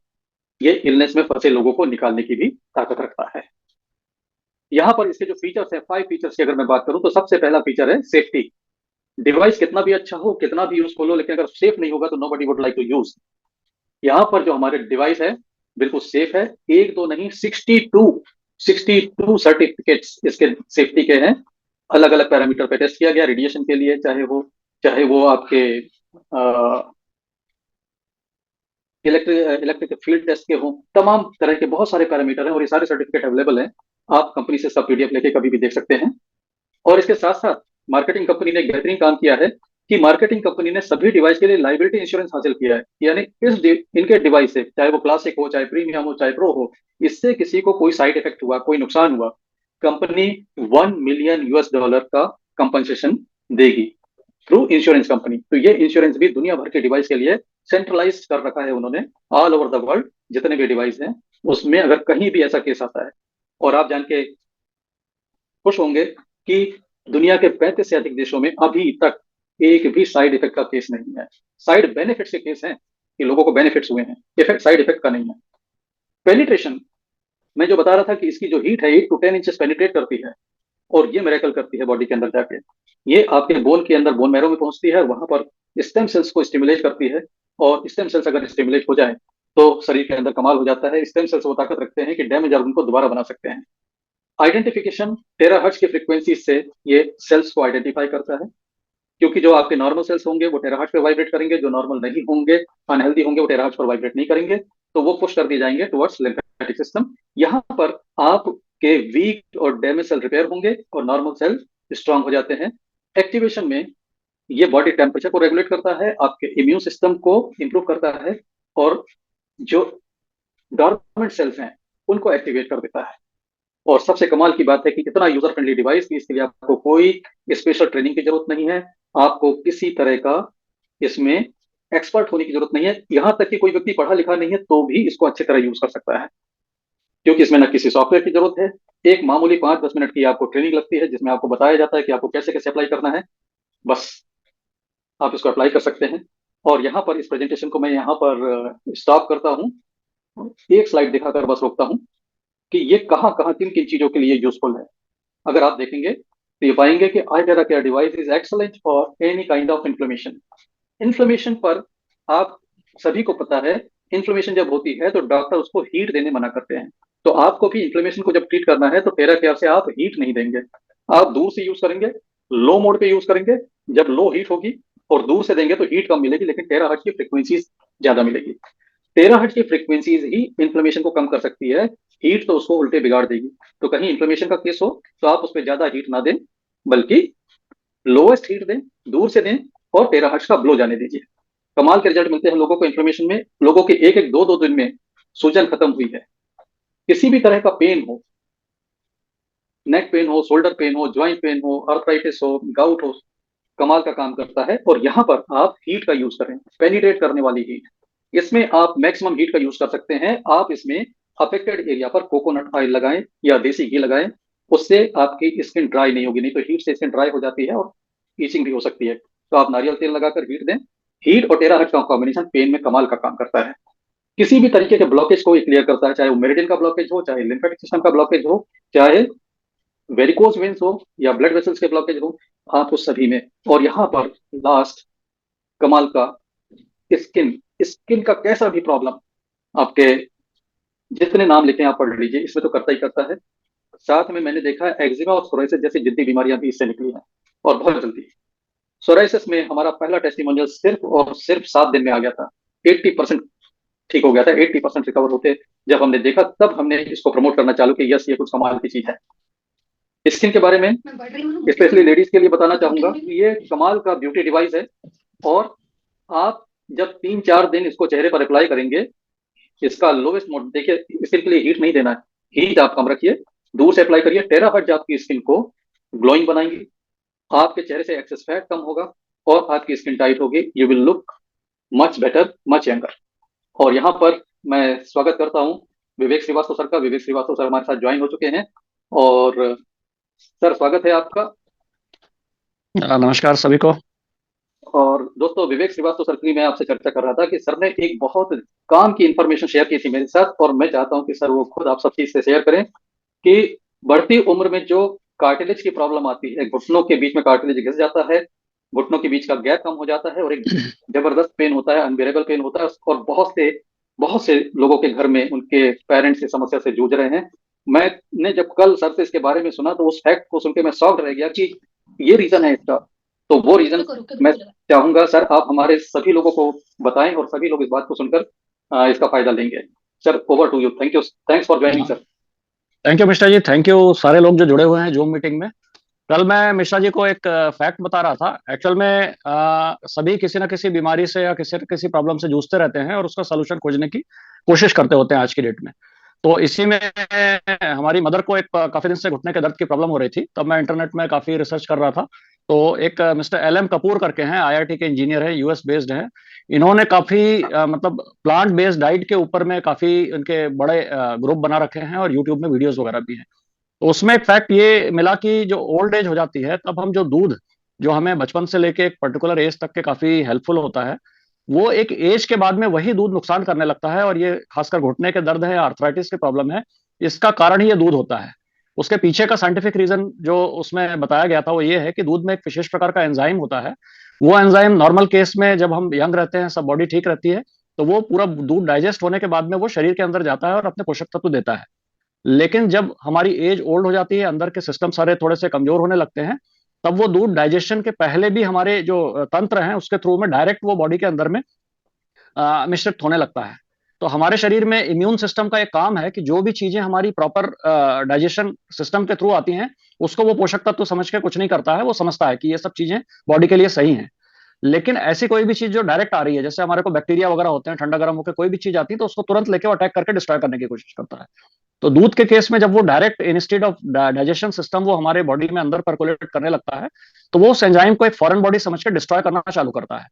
ये इलनेस में फंसे लोगों को निकालने की भी ताकत रखता है। यहाँ पर इसके जो फीचर्स है, 5 फीचर्स की अगर मैं बात करूं, तो सबसे पहला फीचर है सेफ्टी। डिवाइस कितना भी अच्छा हो, कितना भी यूजफुल हो, लेकिन अगर सेफ नहीं होगा तो nobody would like to use. यहाँ पर जो हमारे डिवाइस है बिल्कुल सेफ है। एक दो नहीं, 62 सर्टिफिकेट्स इसके सेफ्टी के हैं। अलग अलग पैरामीटर पे टेस्ट किया गया, रेडिएशन के लिए, चाहे वो आपके इलेक्ट्रिक फील्ड टेस्ट के हों, तमाम तरह के बहुत सारे पैरामीटर हैं, और ये सारे सर्टिफिकेट अवेलेबल हैं। आप कंपनी से सब पीडीएफ लेके कभी भी देख सकते हैं। और इसके साथ साथ मार्केटिंग कंपनी ने एक बेहतरीन काम किया है, कि मार्केटिंग कंपनी ने सभी डिवाइस के लिए लाइबिलिटी इंश्योरेंस हासिल किया है। यानी इनके डिवाइस से, चाहे वो क्लासिक हो, चाहे प्रीमियम हो, चाहे प्रो हो, इससे किसी को कोई साइड इफेक्ट हुआ, कोई नुकसान हुआ, कंपनी $1 मिलियन का कंपनसेशन देगी थ्रू इंश्योरेंस कंपनी। तो ये इंश्योरेंस भी दुनिया भर के डिवाइस के लिए सेंट्रलाइज कर रखा है उन्होंने। ऑल ओवर द वर्ल्ड जितने भी डिवाइस हैं, उसमें अगर कहीं भी ऐसा केस आता है, और आप जान के खुश होंगे कि दुनिया के 35 से अधिक देशों में अभी तक एक भी साइड इफेक्ट का केस नहीं है। साइड बेनिफिट्स के केस हैं, कि लोगों को बेनिफिट्स हुए हैं, इफेक्ट साइड इफेक्ट का नहीं है। पेनिट्रेशन, मैं जो बता रहा था कि इसकी जो हीट है 8 to 10 इंचेस पेनिट्रेट करती है, और ये मेरेकल करती है बॉडी के अंदर जाके। ये आपके बोन के अंदर, बोन मैरो में पहुंचती है, वहां पर स्टेम सेल्स को स्टिमुलेट करती है। और स्टेम सेल्स अगर स्टिमुलेट हो जाए तो शरीर के अंदर कमाल हो जाता है। स्टेम सेल्स वो ताकत रखते हैं कि डैमेज ऑर्गन को दोबारा बना सकते हैं। आइडेंटिफिकेशन, टेराहर्ट्ज की फ्रीक्वेंसी से ये सेल्स को आइडेंटिफाई करता है, क्योंकि जो आपके नॉर्मल सेल्स होंगे वो टेराहर्ट्ज पे वाइब्रेट करेंगे, जो नॉर्मल नहीं होंगे, अनहेल्दी होंगे, वो टेराहर्ट्ज पर वाइब्रेट नहीं करेंगे, तो वो पुश कर दिए जाएंगे टुवर्ड्स लिम्फेटिक सिस्टम। यहाँ पर आपके वीक और डैमेज सेल रिपेयर होंगे और नॉर्मल सेल स्ट्रांग हो जाते हैं। एक्टिवेशन में ये बॉडी टेम्परेचर को रेगुलेट करता है, आपके इम्यून सिस्टम को इंप्रूव करता है, और जो डॉर्मेंट सेल्स हैं उनको एक्टिवेट कर देता है। और सबसे कमाल की बात है कि इतना यूजर फ्रेंडली डिवाइस कि इसके लिए आपको कोई स्पेशल ट्रेनिंग की जरूरत नहीं है। आपको किसी तरह का इसमें एक्सपर्ट होने की जरूरत नहीं है। यहां तक कि कोई व्यक्ति पढ़ा लिखा नहीं है तो भी इसको अच्छी तरह यूज कर सकता है, क्योंकि इसमें न किसी सॉफ्टवेयर की जरूरत है। एक मामूली 5-10 मिनट की आपको ट्रेनिंग लगती है, जिसमें आपको बताया जाता है कि आपको कैसे कैसे अप्लाई करना है। बस आप इसको अप्लाई कर सकते हैं। और यहाँ पर इस प्रेजेंटेशन को मैं यहाँ पर स्टॉप करता हूँ, एक स्लाइड दिखाकर बस रोकता हूँ कि ये कहाँ कहाँ किन किन चीजों के लिए यूजफुल है। अगर आप देखेंगे तो ये पाएंगे कि iTera care device is excellent for any kind of inflammation. Inflammation पर आप सभी को पता है, इन्फ्लेमेशन जब होती है तो डॉक्टर उसको हीट देने मना करते हैं। तो आपको भी इन्फ्लेमेशन को जब ट्रीट करना है तो टेरा केयर से आप हीट नहीं देंगे, आप दूर से यूज करेंगे, लो मोड पे यूज करेंगे। जब लो हीट होगी और दूर से देंगे तो हीट कम मिलेगी, लेकिन टेरा हर्ट्ज की फ्रिक्वेंसी ज्यादा मिलेगी। टेरा हर्ट्ज की फ्रिक्वेंसीज ही इन्फ्लेमेशन को कम कर सकती है, हीट तो उसको उल्टे बिगाड़ देगी। तो कहीं इन्फ्लेमेशन का केस हो तो आप उस पर ज्यादा हीट ना दें, बल्कि लोएस्ट हीट दें, दूर से दें, और टेरा हर्ट्ज का ब्लो जाने दीजिए। कमाल के रिजल्ट मिलते हैं लोगों को। इन्फ्लेमेशन में लोगों के एक एक दो दो दिन में सूजन खत्म हुई है। किसी भी तरह का पेन हो, नेक पेन हो, शोल्डर पेन हो, ज्वाइंट पेन हो, अर्थराइटिस हो, गाउट हो, कमाल का काम करता है। और यहाँ पर आप हीट का यूज करें, पेनिट्रेट करने वाली हीट। इसमें आप मैक्सिमम हीट का यूज कर सकते हैं। आप इसमें अफेक्टेड एरिया पर कोकोनट ऑयल लगाएं या देसी घी लगाएं, उससे आपकी स्किन ड्राई नहीं होगी। नहीं तो हीट से स्किन ड्राई हो जाती है और ईचिंग भी हो सकती है। तो आप नारियल तेल लगाकर हीट दें। हीट और टेराहर्ट्ज का कॉम्बिनेशन पेन में कमाल का काम करता है। किसी भी तरीके के ब्लॉकेज को क्लियर करता है, चाहे वो मेरिडियन का ब्लॉकेज हो, चाहे लिम्फेटिक सिस्टम का ब्लॉकेज हो, चाहे वेरिकोज वेन्स हो, या ब्लड वेसल्स के ब्लॉकेज हो, आप उस सभी में। और यहाँ पर लास्ट कमाल का, स्किन, स्किन का कैसा भी प्रॉब्लम आपके, जितने नाम लिखे हैं आप पढ़ लीजिए, इसमें तो करता ही करता है। साथ में मैंने देखा है एक्जिमा और सोराइसिस जैसी जिद्दी बीमारियां भी इससे निकली हैं, और बहुत जल्दी। सोराइसिस में हमारा पहला टेस्टिमोनियल सिर्फ और सिर्फ 7 दिन में आ गया था। 80% ठीक हो गया था, 80% रिकवर होते जब हमने देखा, तब हमने इसको प्रमोट करना चालू किया। यस, ये कुछ कमाल की चीज है। स्किन के बारे में स्पेशली लेडीज के लिए बताना चाहूंगा कि ये कमाल का ब्यूटी डिवाइस है। और आप जब 3-4 दिन इसको चेहरे पर अप्लाई करेंगे, इसका लोवेस्ट मोड देखिए, स्किन के लिए हीट नहीं देना है, हीट आप कम रखिए, दूर से अप्लाई करिए। टेराहर्ट्ज आपकी स्किन को ग्लोइंग बनाएंगी, आपके चेहरे से एक्सेस फैट कम होगा, और आपकी स्किन टाइट होगी। You will look much better, much younger. और यहाँ पर मैं स्वागत करता हूँ विवेक श्रीवास्तव सर का। विवेक श्रीवास्तव सर हमारे साथ ज्वाइन हो चुके हैं। और सर, स्वागत है आपका। नमस्कार सभी को। और दोस्तों, विवेक श्रीवास्तव सर की मैं आपसे चर्चा कर रहा था कि सर ने एक बहुत काम की इंफॉर्मेशन शेयर की थी मेरे साथ, और मैं चाहता हूं कि सर वो खुद आप सब चीज से शेयर करें कि बढ़ती उम्र में जो कार्टिलेज की प्रॉब्लम आती है, घुटनों के बीच में कार्टिलेज घिस जाता है, घुटनों के बीच का गैप कम हो जाता है, और एक जबरदस्त पेन होता है, अनबेरेबल पेन होता है। और बहुत से लोगों के घर में उनके पेरेंट्स इस समस्या से जूझ रहे हैं। मैंने जब कल सर से इसके बारे में सुना तो उस फैक्ट को सुन के मैं शॉक्ड रह गया कि ये रीजन है इसका। तो वो रीजन मैं चाहूंगा सर आप हमारे सभी लोगों को बताएं, और सभी लोग इस बात को सुनकर इसका फायदा लेंगे। Sir, over to you. Thank you, thanks for joining sir. Thank you Mishra ji, thank you सारे लोग जो जुड़े हुए हैं जूम मीटिंग में। कल मैं मिश्रा जी को एक फैक्ट बता रहा था। एक्चुअल में सभी किसी न किसी बीमारी से या किसी न किसी प्रॉब्लम से जूझते रहते हैं और उसका सलूशन खोजने की कोशिश करते होते हैं आज की डेट में। तो इसी में हमारी मदर को एक काफी दिन से घुटने के दर्द की प्रॉब्लम हो रही थी। तब मैं इंटरनेट में काफी रिसर्च कर रहा था। तो एक मिस्टर एल एम कपूर करके हैं, आईआईटी के इंजीनियर है, यूएस बेस्ड है। इन्होंने काफी मतलब प्लांट बेस्ड डाइट के ऊपर में काफी उनके बड़े ग्रुप बना रखे हैं, और यूट्यूब में वीडियोस वगैरह भी हैं। तो उसमें एक फैक्ट ये मिला कि जो ओल्ड एज हो जाती है तब हम जो दूध, जो हमें बचपन से लेके एक पर्टिकुलर एज तक के काफी हेल्पफुल होता है, वो एक एज के बाद में वही दूध नुकसान करने लगता है, और ये खासकर घुटने के दर्द है, आर्थराइटिस की प्रॉब्लम है, इसका कारण ही ये दूध होता है। उसके पीछे का साइंटिफिक रीजन जो उसमें बताया गया था वो ये है कि दूध में एक विशेष प्रकार का एंजाइम होता है। वो एंजाइम नॉर्मल केस में जब हम यंग रहते हैं, सब बॉडी ठीक रहती है, तो वो पूरा दूध डाइजेस्ट होने के बाद में वो शरीर के अंदर जाता है और अपने पोषक तत्व देता है। लेकिन जब हमारी एज ओल्ड हो जाती है, अंदर के सिस्टम सारे थोड़े से कमजोर होने लगते हैं, तब वो दूध डाइजेशन के पहले भी हमारे जो तंत्र हैं उसके थ्रू में डायरेक्ट वो बॉडी के अंदर में मिश्रित होने लगता है। तो हमारे शरीर में इम्यून सिस्टम का एक काम है कि जो भी चीजें हमारी प्रॉपर डाइजेशन सिस्टम के थ्रू आती हैं, उसको वो पोषक तत्व समझ के कुछ नहीं करता है, वो समझता है कि ये सब चीजें बॉडी के लिए सही हैं। लेकिन ऐसी कोई भी चीज जो डायरेक्ट आ रही है, जैसे हमारे को बैक्टीरिया वगैरह होते हैं, ठंडा गर्म होकर कोई भी चीज आती है तो उसको तुरंत लेके अटैक करके डिस्ट्रॉय करने की कोशिश करता है। तो दूध के केस में जब वो direct instead of digestion system वो हमारे बॉडी में अंदर परकोलेट करने लगता है, तो वो उस एंजाइम को एक फॉरेन बॉडी समझ के डिस्ट्रॉय करना चालू करता है।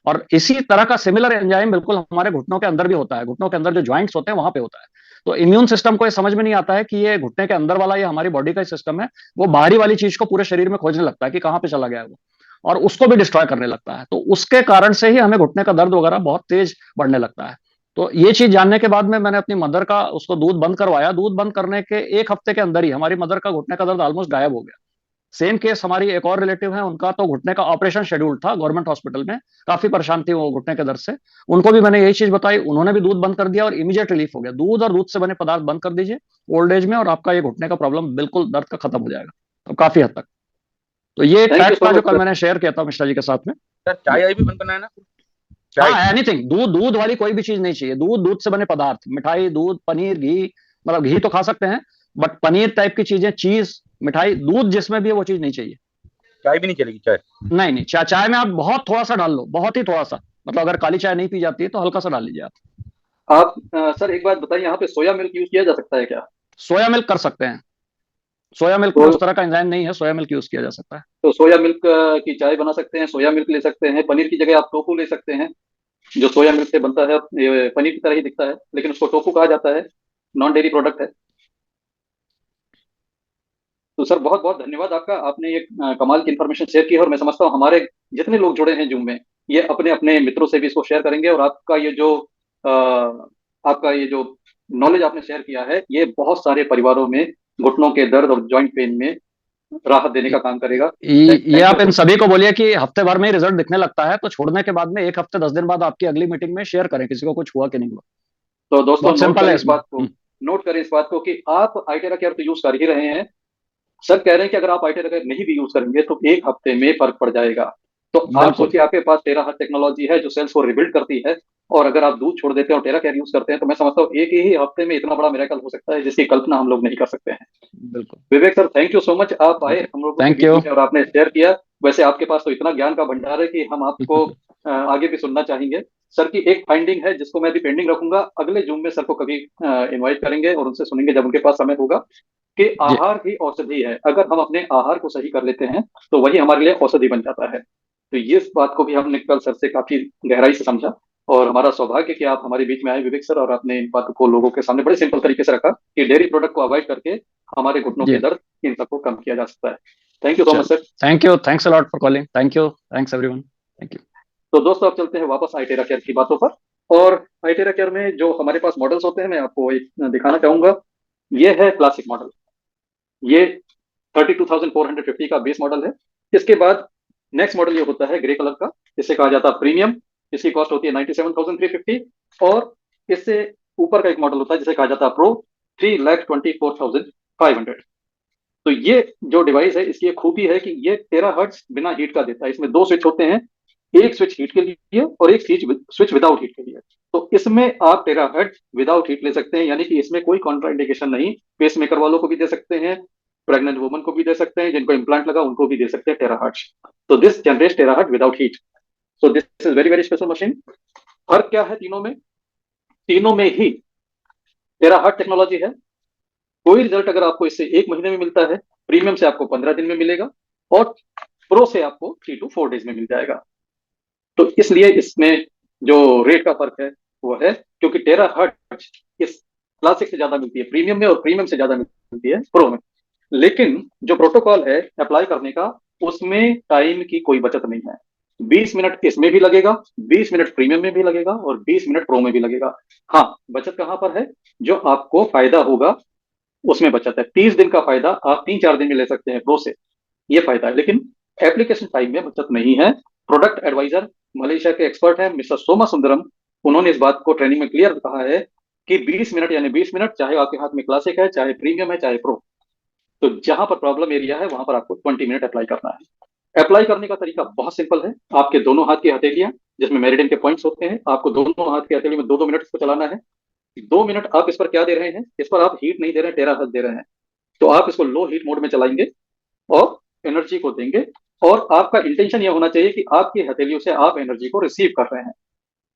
और इसी तरह का सिमिलर एंजाइम बिल्कुल हमारे घुटनों के अंदर भी होता है, घुटनों के अंदर जो ज्वाइंट्स होते हैं वहां पे होता है। तो इम्यून सिस्टम को ये समझ में नहीं आता है कि ये घुटने के अंदर वाला ये हमारी बॉडी का सिस्टम है, वो बाहरी वाली चीज को पूरे शरीर में खोजने लगता है कि कहाँ पे चला गया है वो, और उसको भी डिस्ट्रॉय करने लगता है। तो उसके कारण से ही हमें घुटने का दर्द वगैरह बहुत तेज बढ़ने लगता है। तो ये चीज जानने के बाद में मैंने अपनी मदर का उसको दूध बंद करवाया। दूध बंद करने के एक हफ्ते के अंदर ही हमारी मदर का घुटने का दर्द ऑलमोस्ट गायब हो गया। सेम केस हमारी एक और रिलेटिव है, उनका तो घुटने का ऑपरेशन शेड्यूल था गवर्नमेंट हॉस्पिटल में, काफी परेशान थी वो घुटने के दर्द से। उनको भी मैंने यही चीज बताई, उन्होंने भी दूध बंद कर दिया और इमीडिएट रिलीफ हो गया। दूध और दूध से बने पदार्थ बंद कर दीजिए ओल्ड एज में, और आपका ये घुटने का प्रॉब्लम बिल्कुल दर्द का खत्म हो जाएगा, तो काफी हद तक। तो ये एक थैंक यू फैक्ट सो था जो मच कल सर। मैंने शेयर किया था मिश्रा जी के साथ में। सर चाय आई भी बंद करना है ना? चाय। हाँ, एनीथिंग, दूध दूध वाली कोई भी चीज नहीं चाहिए। दूध, दूध से बने पदार्थ, मिठाई, दूध, पनीर, घी, मतलब घी तो खा सकते हैं, बट पनीर टाइप की चीजें, चीज, मिठाई, दूध जिसमें भी है वो चीज नहीं चाहिए। चाय भी नहीं चलेगी? चाय नहीं नहीं, चाय में आप बहुत थोड़ा सा डाल लो, बहुत ही थोड़ा सा, मतलब अगर काली चाय नहीं पी जाती है तो हल्का सा डाल लीजिए आप। आप सर एक बात बताइए, यहाँ पे सोया मिल्क यूज किया जा सकता है क्या? सोया मिल्क कर सकते हैं। सोया मिल्क तो में उस तरह का एंजाइम नहीं है, सोया मिल्क यूज किया जा सकता है। तो सोया मिल्क की चाय बना सकते हैं, सोया मिल्क ले सकते हैं। पनीर की जगह आप टोफू ले सकते हैं, जो सोया मिल्क से बनता है। ये पनीर की तरह ही दिखता है, लेकिन उसको टोफू कहा जाता है, नॉन डेयरी प्रोडक्ट है। तो सर बहुत बहुत धन्यवाद आपका, आपने ये कमाल की इन्फॉर्मेशन शेयर की है। और मैं समझता हूँ हमारे जितने लोग जुड़े हैं जूम में, ये अपने अपने मित्रों से भी इसको शेयर करेंगे। और आपका ये जो नॉलेज आपने शेयर किया है, ये बहुत सारे परिवारों में घुटनों के दर्द और जॉइंट पेन में राहत देने का काम करेगा। ये थैंक यू आप इन सो मच। सभी को बोलिए कि हफ्ते भर में ही रिजल्ट दिखने लगता है, तो छोड़ने के बाद में 1 हफ्ते 10 दिन बाद आपकी अगली मीटिंग में शेयर करें किसी को कुछ हुआ कि नहीं हुआ। तो दोस्तों बहुत सिंपल है इसमें। नोट करें इस बात को कि आप आइटेरा केयर तो यूज कर ही रहे हैं। सर कह रहे हैं कि अगर आप आईटी अगर नहीं भी यूज करेंगे तो 1 हफ्ते में फर्क पड़ जाएगा। तो आप बिल्कुल। सोचिए, आपके पास टेरा हर्ट टेक्नोलॉजी है जो सेल्स को रिबिल्ड करती है। और अगर आप दूध छोड़ देते हैं और टेरा केयर यूज करते हैं, तो मैं समझता हूँ एक ही हफ्ते में इतना बड़ा मिरेकल हो सकता है जिसकी कल्पना हम लोग नहीं कर सकते हैं। बिल्कुल। Vivek sir, thank you so much, आप आए ओके। हम लोगों के थैंक बीच यू। में और आपने शेयर किया। वैसे आपके पास तो इतना ज्ञान का भंडार है कि हम आपको आगे भी सुनना चाहेंगे। सर की एक फाइंडिंग है जिसको मैं भी पेंडिंग रखूंगा, अगले जूम में सर को कभी इनवाइट करेंगे और उनसे सुनेंगे जब उनके पास समय होगा, कि जी। आहार ही औषधि है। अगर हम अपने आहार को सही कर लेते हैं तो वही हमारे लिए औषधि बन जाता है। तो ये इस बात को भी हमने कल सर से काफी गहराई से समझा। और हमारा सौभाग्य कि आप हमारे बीच में आए विवेक सर, और आपने इन बातों को लोगों के सामने बड़े सिंपल तरीके से रखा कि डेयरी प्रोडक्ट को अवॉइड करके हमारे घुटनों के जी। दर्द इन सबको कम किया जा सकता है। थैंक यू सो मच चलो, sir. Thank you, thanks a lot for calling, thank you, thanks everyone, thank you. तो दोस्तों अब चलते हैं वापस आईटेरा केयर की बातों पर। और आईटेरा केयर में जो हमारे पास मॉडल्स होते हैं, मैं आपको एक दिखाना चाहूंगा। ये है क्लासिक मॉडल। ये 32,450 का बेस मॉडल है। इसके बाद नेक्स्ट मॉडल ये होता है ग्रे कलर का, इसे कहा जाता है प्रीमियम। इसकी कॉस्ट होती है 97,350। और इससे ऊपर का एक मॉडल होता है जिसे कहा जाता है प्रो, 3,24,500। तो ये जो डिवाइस है, इसकी एक खूबी है कि ये 13 हर्ट्ज बिना हीट का देता है। इसमें दो स्विच होते हैं, एक स्विच हीट के लिए और एक स्विच विदाउट हीट के लिए। तो इसमें आप 13 हर्ट्ज विदाउट हीट ले सकते हैं, यानी कि इसमें कोई कॉन्ट्राइंडिकेशन नहीं। पेस मेकर वालों को भी दे सकते हैं, प्रेग्नेंट वुमन को भी दे सकते हैं, जिनको इम्प्लांट लगा उनको भी दे सकते हैं 13 हर्ट्ज। तो this generate 13 hertz without heat. So this is very very special machine. फर्क क्या है तीनों में? तीनों में ही 13 हर्ट्ज टेक्नोलॉजी है। कोई रिजल्ट अगर आपको इससे 1 महीने में मिलता है, प्रीमियम से आपको 15 दिन में मिलेगा, और प्रो से आपको 3 to 4 डेज में मिल जाएगा। तो इसलिए इसमें जो रेट का फर्क है वो है, क्योंकि 13 हर्ट्ज इस क्लासिक से ज्यादा मिलती है प्रीमियम में, और प्रीमियम से ज्यादा मिलती है प्रो में। लेकिन जो प्रोटोकॉल है अप्लाई करने का, उसमें टाइम की कोई बचत नहीं है। 20 मिनट इसमें भी लगेगा, 20 मिनट प्रीमियम में भी लगेगा और 20 मिनट प्रो में भी लगेगा। हाँ, बचत कहाँ पर है? जो आपको फायदा होगा उसमें बचत है। 30 दिन का फायदा आप 3-4 दिन में ले सकते हैं प्रो से, ये फायदा है। लेकिन एप्लीकेशन टाइम में बचत नहीं है। प्रोडक्ट एडवाइजर मलेशिया के एक्सपर्ट हैं मिस्टर सोमा सुंदरम, उन्होंने इस बात को ट्रेनिंग में क्लियर कहा है कि 20 मिनट यानी 20 मिनट, चाहे आपके हाथ में क्लासिक है, चाहे प्रीमियम है, चाहे प्रो, तो जहां पर प्रॉब्लम एरिया है वहां पर आपको 20 मिनट अप्लाई करना है। अप्लाई करने का तरीका बहुत सिंपल है। आपके दोनों हाथ की हथेलियां जिसमें मेरिडियन के पॉइंट्स होते हैं, आपको दोनों हाथ की हथेली में 2-2 मिनट इसको चलाना है। 2 मिनट आप इस पर क्या दे रहे हैं? इस पर आप हीट नहीं दे रहे हैं, टेरा दे रहे हैं। तो आप इसको लो हीट मोड में चलाएंगे और एनर्जी को देंगे। और आपका इंटेंशन यह होना चाहिए कि आपकी हथेलियों से आप एनर्जी को रिसीव कर रहे हैं।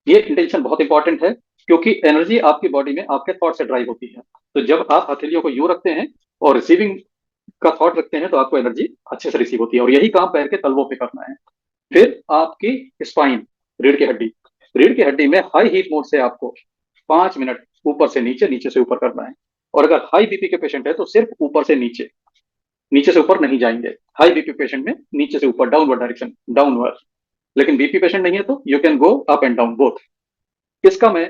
ये इंटेंशन बहुत इंपॉर्टेंट है, क्योंकि एनर्जी आपकी बॉडी में आपके थॉट से ड्राइव होती है। तो जब आप हथेलियों को यूं रखते हैं और रिसीविंग का थॉट रखते हैं तो आपको एनर्जी अच्छे से रिसीव होती है। और यही काम पैर के तलवों पे करना है। फिर आपकी स्पाइन, रीढ़ की हड्डी, रीढ़ की हड्डी में हाई हीट मोड से आपको 5 मिनट ऊपर से नीचे, नीचे से ऊपर करना है। और अगर हाई बीपी के पेशेंट है तो सिर्फ ऊपर से नीचे, नीचे से ऊपर नहीं जाएंगे। हाई बीपी पेशेंट में नीचे से ऊपर, डाउनवर्ड डायरेक्शन, डाउनवर्ड। लेकिन बीपी पेशेंट नहीं है तो you can go up and down both. इसका मैं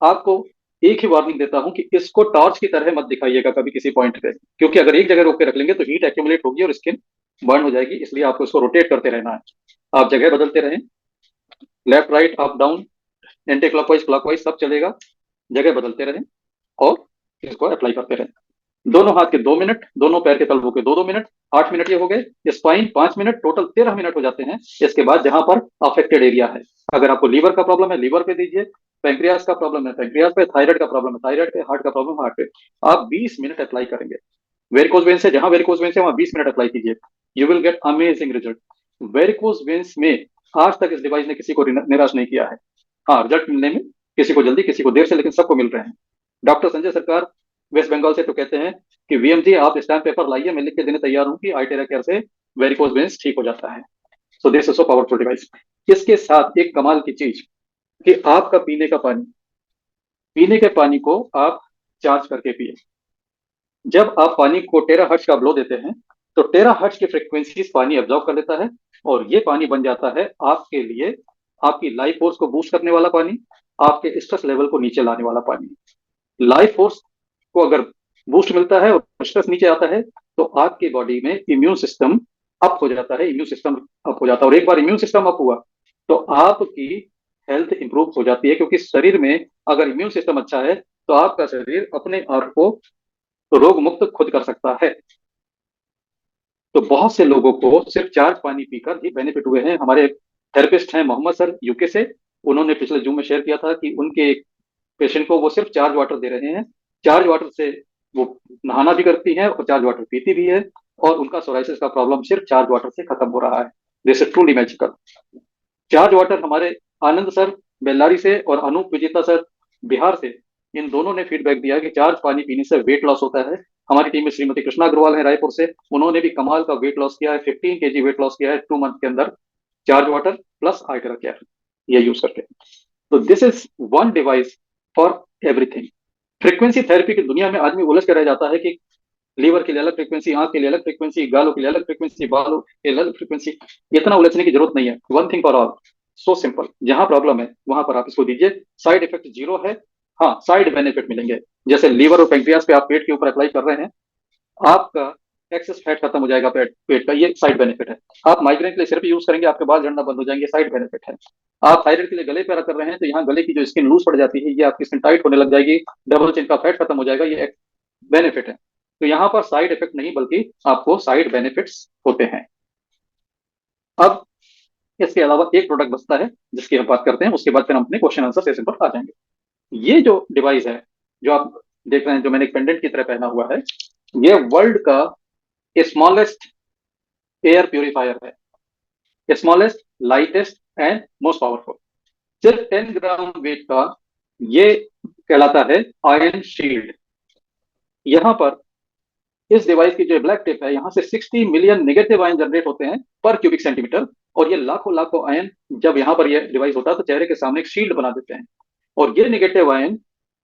आपको एक ही वार्निंग देता हूं कि इसको टॉर्च की तरह मत दिखाइएगा कभी किसी पॉइंट पे, क्योंकि अगर एक जगह रोक के रख लेंगे तो हीट एक्यूमुलेट होगी और स्किन बर्न हो जाएगी। इसलिए आपको इसको रोटेट करते रहना है। आप जगह बदलते रहें, left right up down, anti clockwise clockwise सब चलेगा, जगह बदलते रहें और इसको अप्लाई करते रहें। दोनों हाथ के 2 मिनट, दोनों पैर के तलवों के 2-2 मिनट, 8 मिनट ये हो गए। स्पाइन 5 मिनट, टोटल 13 मिनट हो जाते हैं। इसके बाद जहां पर अफेक्टेड एरिया है, अगर आपको लीवर का प्रॉब्लम है लीवर पे दीजिए, पैंक्रियास का प्रॉब्लम है पैंक्रियास पे, थायराइड का प्रॉब्लम है थायराइड पे, हार्ट का प्रॉब्लम हार्ट पे। आप 20 मिनट अप्लाई करेंगे। वेरिकोज वेन्स है, जहां वेरिकोज वेन्स है वहां 20 मिनट अप्लाई कीजिए। You will get amazing result. Varicose veins में आज तक इस डिवाइस ने किसी को निराश नहीं किया है। हाँ, रिजल्ट मिलने में किसी को जल्दी, किसी को देर से, लेकिन सबको मिल रहे हैं। डॉक्टर संजय सरकार वेस्ट बंगाल से तो कहते हैं कि वीएम जी आप स्टैम्प पेपर लाइए, मैं लिख के देने तैयार हूं कि आईटेरा केयर से वेरिकोज वेन्स ठीक हो जाता है। So this is so powerful device. इसके साथ एक कमाल की चीज कि आपका पीने का पानी, पीने के पानी को आप चार्ज करके पिए। जब आप पानी को टेराहर्ट्ज का ब्लो देते हैं तो टेराहर्ट्ज की फ्रीक्वेंसीज पानी एब्जॉर्ब कर लेता है और ये पानी बन जाता है आपके लिए आपकी लाइफ फोर्स को बूस्ट करने वाला पानी, आपके स्ट्रेस लेवल को नीचे लाने वाला पानी। लाइफ फोर्स को अगर बूस्ट मिलता है और स्ट्रेस नीचे आता है तो आपकी बॉडी में इम्यून सिस्टम अप हो जाता है, इम्यून सिस्टम अप हो जाता है। और एक बार इम्यून सिस्टम अप हुआ तो आपकी हेल्थ इंप्रूव हो जाती है, क्योंकि शरीर में अगर इम्यून सिस्टम अच्छा है तो आपका शरीर अपने आप को रोग मुक्त खुद कर सकता है। तो बहुत से लोगों को सिर्फ चार्ज पानी पीकर ही बेनिफिट हुए हैं। हमारे थेरेपिस्ट हैं मोहम्मद सर यूके से, उन्होंने पिछले जूम में शेयर किया था कि उनके एक पेशेंट को वो सिर्फ चार्ज वाटर दे रहे हैं। चार्ज वाटर से वो नहाना भी करती हैं और चार्ज वाटर पीती भी है, और उनका सोराइसिस का प्रॉब्लम सिर्फ चार्ज वाटर से खत्म हो रहा है। This is truly magical. Charge water हमारे आनंद सर बेल्लारी से और अनूप विजेता सर बिहार से, इन दोनों ने फीडबैक दिया कि चार्ज पानी पीने से वेट लॉस होता है। हमारी टीम में श्रीमती कृष्णा अग्रवाल है रायपुर से, उन्होंने भी कमाल का वेट लॉस किया है, 15 kg वेट लॉस किया है 2 मंथ के अंदर, चार्ज वाटर प्लस आइटरा केयर ये यूज करके। तो this is one device for everything. Frequency therapy की दुनिया में आदमी उलझ कर रह जाता है कि लीवर के लिए अलग फ्रीक्वेंसी, आंख के लिए अलग फ्रीक्वेंसी, गालों के लिए अलग फ्रीक्वेंसी, बालों के लिए अलग फ्रीक्वेंसी। इतना उलझने की जरूरत नहीं है। One thing for all, so simple. जहां प्रॉब्लम है वहां पर आप इसको दीजिए। साइड इफेक्ट जीरो है। हाँ, साइड बेनिफिट मिलेंगे। जैसे लीवर और पेंक्रियास पे आप पेट के ऊपर अप्लाई कर रहे हैं, आपका एक्सेस फैट खत्म हो जाएगा पेट का, ये साइड बेनिफिट है। आप माइग्रेन के लिए सिर्फ यूज करेंगे, आपके बाल झड़ना बंद हो जाएंगे, साइड बेनिफिट है। आप थायराइड के लिए गले पे कर रहे हैं तो यहाँ गले की जो स्किन लूज पड़ जाती है, ये आपकी स्किन टाइट होने लग जाएगी, डबल चिन का फैट खत्म हो जाएगा, ये बेनिफिट है। तो यहाँ पर साइड इफेक्ट नहीं बल्कि आपको साइड बेनिफिट्स होते हैं। अब इसके अलावा एक प्रोडक्ट बचता है जिसकी हम बात करते हैं, उसके बाद फिर हम अपने क्वेश्चन आंसर सेशन पर आ जाएंगे। ये जो डिवाइस है जो आप देख रहे हैं, जो मैंने एक पेंडेंट की तरह पहना हुआ है, ये वर्ल्ड का स्मॉलेस्ट एयर प्यूरिफायर है। Smallest, lightest and most powerful. सिर्फ 10 ग्राम वेट का ये कहलाता है आयन शील्ड। यहां पर इस डिवाइस की जो ब्लैक टिप है, यहां से 60 मिलियन नेगेटिव आयन जनरेट होते हैं पर क्यूबिक सेंटीमीटर। और ये लाखों लाखों आयन जब यहां पर ये डिवाइस होता है तो चेहरे के सामने एक शील्ड बना देते हैं। और ये नेगेटिव आयन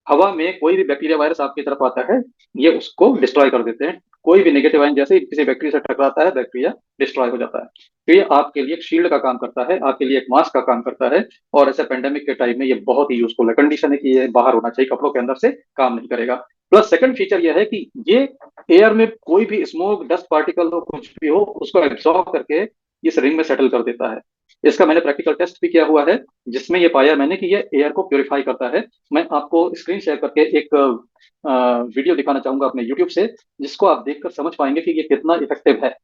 हवा में कोई भी बैक्टीरिया वायरस आपकी तरफ आता है, ये उसको डिस्ट्रॉय कर देते हैं। कोई भी नेगेटिव आयन जैसे ही किसी बैक्टीरिया से टकराता है, बैक्टीरिया डिस्ट्रॉय हो जाता है। तो ये आपके लिए एक शील्ड का काम करता है, आपके लिए एक मास्क का काम करता है, और ऐसे पेंडेमिक के टाइम में ये बहुत ही यूजफुल है। कंडीशन है कि ये बाहर होना चाहिए, कपड़ों के अंदर से काम नहीं करेगा। प्लस सेकंड फीचर ये है कि ये एयर में कोई भी स्मोक, डस्ट पार्टिकल हो, कुछ भी हो, उसको एब्जॉर्ब करके इस रिंग में सेटल कर देता है। इसका मैंने प्रैक्टिकल टेस्ट भी किया हुआ है, जिसमें ये पाया मैंने कि ये एयर को प्योरीफाई करता है। मैं आपको स्क्रीन शेयर करके एक वीडियो दिखाना चाहूंगा अपने यूट्यूब से, जिसको आप देखकर समझ पाएंगे कि ये कितना इफेक्टिव है।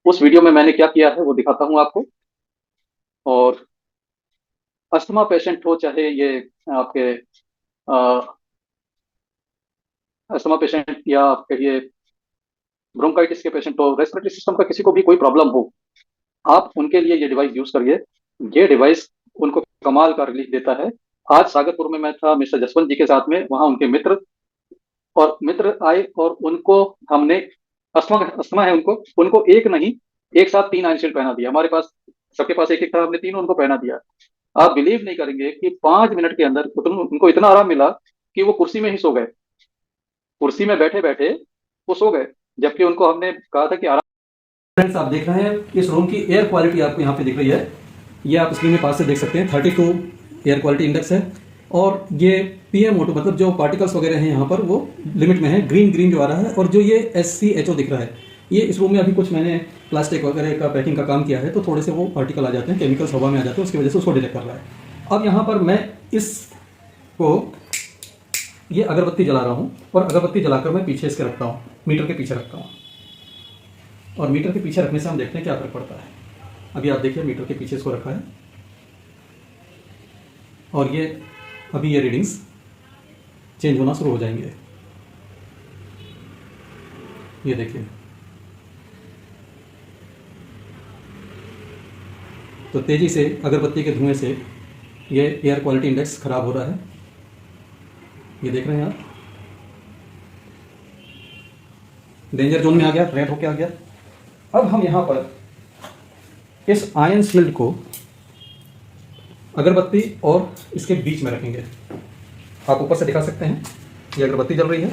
उस वीडियो में मैंने क्या किया है वो दिखाता हूं आपको। और अस्थमा पेशेंट हो, चाहे ये आपके अस्थमा पेशेंट, या आप कहिए ब्रोंकाइटिस के पेशेंट हो, रेस्पिरेटरी सिस्टम का किसी को भी कोई प्रॉब्लम हो, आप उनके लिए ये डिवाइस यूज करिए। ये डिवाइस उनको कमाल का रिलीफ देता है। आज सागरपुर में मैं था मिस्टर जसवंत जी के साथ में, वहां उनके मित्र आए, और उनको हमने अस्थमा अस्थमा है उनको उनको एक नहीं, एक साथ 3 आइस शील्ड पहना दिया। हमारे पास सबके पास एक एक था, हमने तीनों उनको पहना दिया। आप बिलीव नहीं करेंगे कि 5 मिनट के अंदर उनको इतना आराम मिला कि वो कुर्सी में ही सो गए। कुर्सी में बैठे बैठे वो सो गए, जबकि उनको हमने कहा था कि आराम। फ्रेंड्स, आप देख रहे हैं इस रूम की एयर क्वालिटी आपको यहाँ पे दिख रही है। ये आप स्क्रीन में पास से देख सकते हैं, 32 एयर क्वालिटी इंडेक्स है। और ये PM02 मतलब जो पार्टिकल्स वगैरह हैं यहाँ पर वो लिमिट में है। ग्रीन ग्रीन जो आ रहा है, और जो ये SCHO दिख रहा है, ये इस रूम में अभी कुछ मैंने प्लास्टिक वगैरह का पैकिंग का काम किया है, तो थोड़े से वो पार्टिकल आ जाते हैं, केमिकल्स हवा में आ जाते हैं, उसकी वजह से उसको डिटेक्ट कर रहा है। अब यहाँ पर मैं इसको ये अगरबत्ती जला रहा हूँ, और अगरबत्ती जलाकर मैं पीछे इसके रखता हूँ, मीटर के पीछे रखता हूँ। और मीटर के पीछे रखने से हम देखते हैं क्या फर्क पड़ता है। अभी आप देखिए, मीटर के पीछे इसको रखा है, और ये अभी ये रीडिंग्स चेंज होना शुरू हो जाएंगे। ये देखिए, तो तेजी से अगरबत्ती के धुएं से ये एयर क्वालिटी इंडेक्स खराब हो रहा है। ये देख रहे हैं आप, डेंजर जोन में आ गया, रेड होके आ गया। अब हम यहाँ पर इस आयन शील्ड को अगरबत्ती और इसके बीच में रखेंगे। आप ऊपर से दिखा सकते हैं, ये अगरबत्ती जल रही है,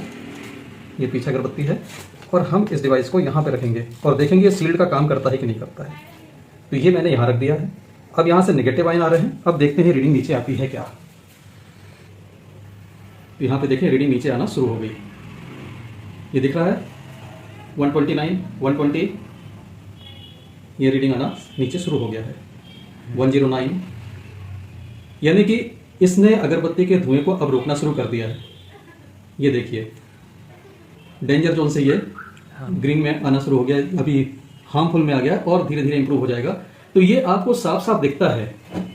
ये पीछे अगरबत्ती है, और हम इस डिवाइस को यहाँ पे रखेंगे और देखेंगे ये शील्ड का काम करता है कि नहीं करता है। तो ये मैंने यहाँ रख दिया है। अब यहाँ से नेगेटिव आयन आ रहे हैं। अब देखते हैं रीडिंग नीचे आती है क्या। तो यहाँ पे देखिए, रीडिंग नीचे आना शुरू हो गई। ये दिख रहा है 129, 120, ये रीडिंग आना नीचे शुरू हो गया है। 109, यानी कि इसने अगरबत्ती के धुएं को अब रोकना शुरू कर दिया है। ये देखिए, डेंजर जोन से ये ग्रीन में आना शुरू हो गया, अभी हार्मफुल में आ गया, और धीरे धीरे इंप्रूव हो जाएगा। तो ये आपको साफ साफ दिखता है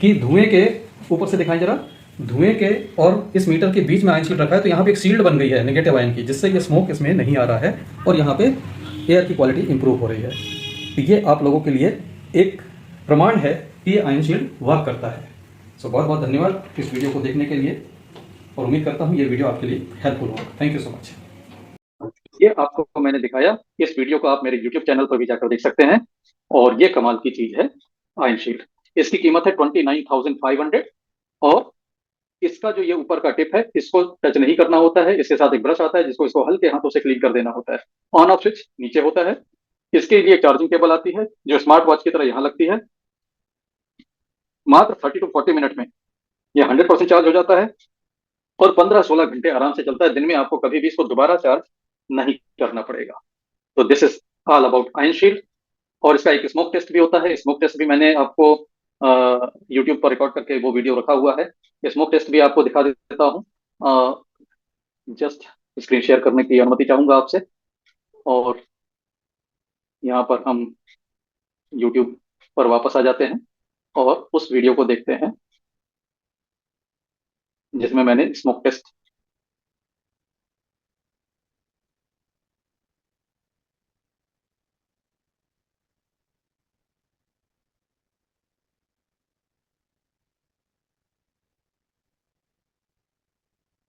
कि धुएं के ऊपर से दिखाएं जरा, धुएं के और इस मीटर के बीच में आयन शील्ड रखा है, तो यहाँ पे एक शील्ड बन गई है नेगेटिव आयन की, जिससे ये स्मोक इसमें नहीं आ रहा है, और यहाँ पे एयर की क्वालिटी इंप्रूव हो रही है। तो ये आप लोगों के लिए एक प्रमाण है कि ये आयन शील्ड वर्क करता है। सो बहुत बहुत धन्यवाद इस वीडियो को देखने के लिए, और उम्मीद करता हूँ ये वीडियो आपके लिए हेल्पफुल होगा। Thank you so much. ये आपको मैंने दिखाया, इस वीडियो को आप मेरे YouTube चैनल पर भी जाकर देख सकते हैं। और ये कमाल की चीज है आयन शील्ड। इसकी कीमत है 29,500, और इसका जो ये ऊपर का टिप है, इसको टच नहीं करना होता है। इसके साथ एक ब्रश आता है, जिसको इसको हल्के हाथों से क्लीन कर देना होता है। ऑन ऑफ स्विच नीचे होता है। इसके लिए चार्जिंग केबल आती है, जो स्मार्ट वॉच की तरह यहाँ लगती है। मात्र 30 to 40 मिनट में ये 100% चार्ज हो जाता है, और 15-16 घंटे आराम से चलता है। दिन में आपको कभी भी इसको दोबारा चार्ज नहीं करना पड़ेगा। तो this is all about ion shield. और इसका एक स्मोक टेस्ट भी होता है। स्मोक टेस्ट भी मैंने आपको यूट्यूब पर रिकॉर्ड करके वो वीडियो रखा हुआ है। स्मोक टेस्ट भी आपको दिखा देता हूँ। जस्ट स्क्रीन शेयर करने की अनुमति चाहूंगा आपसे, और यहाँ पर हम यूट्यूब पर वापस आ जाते हैं और उस वीडियो को देखते हैं जिसमें मैंने स्मोक टेस्ट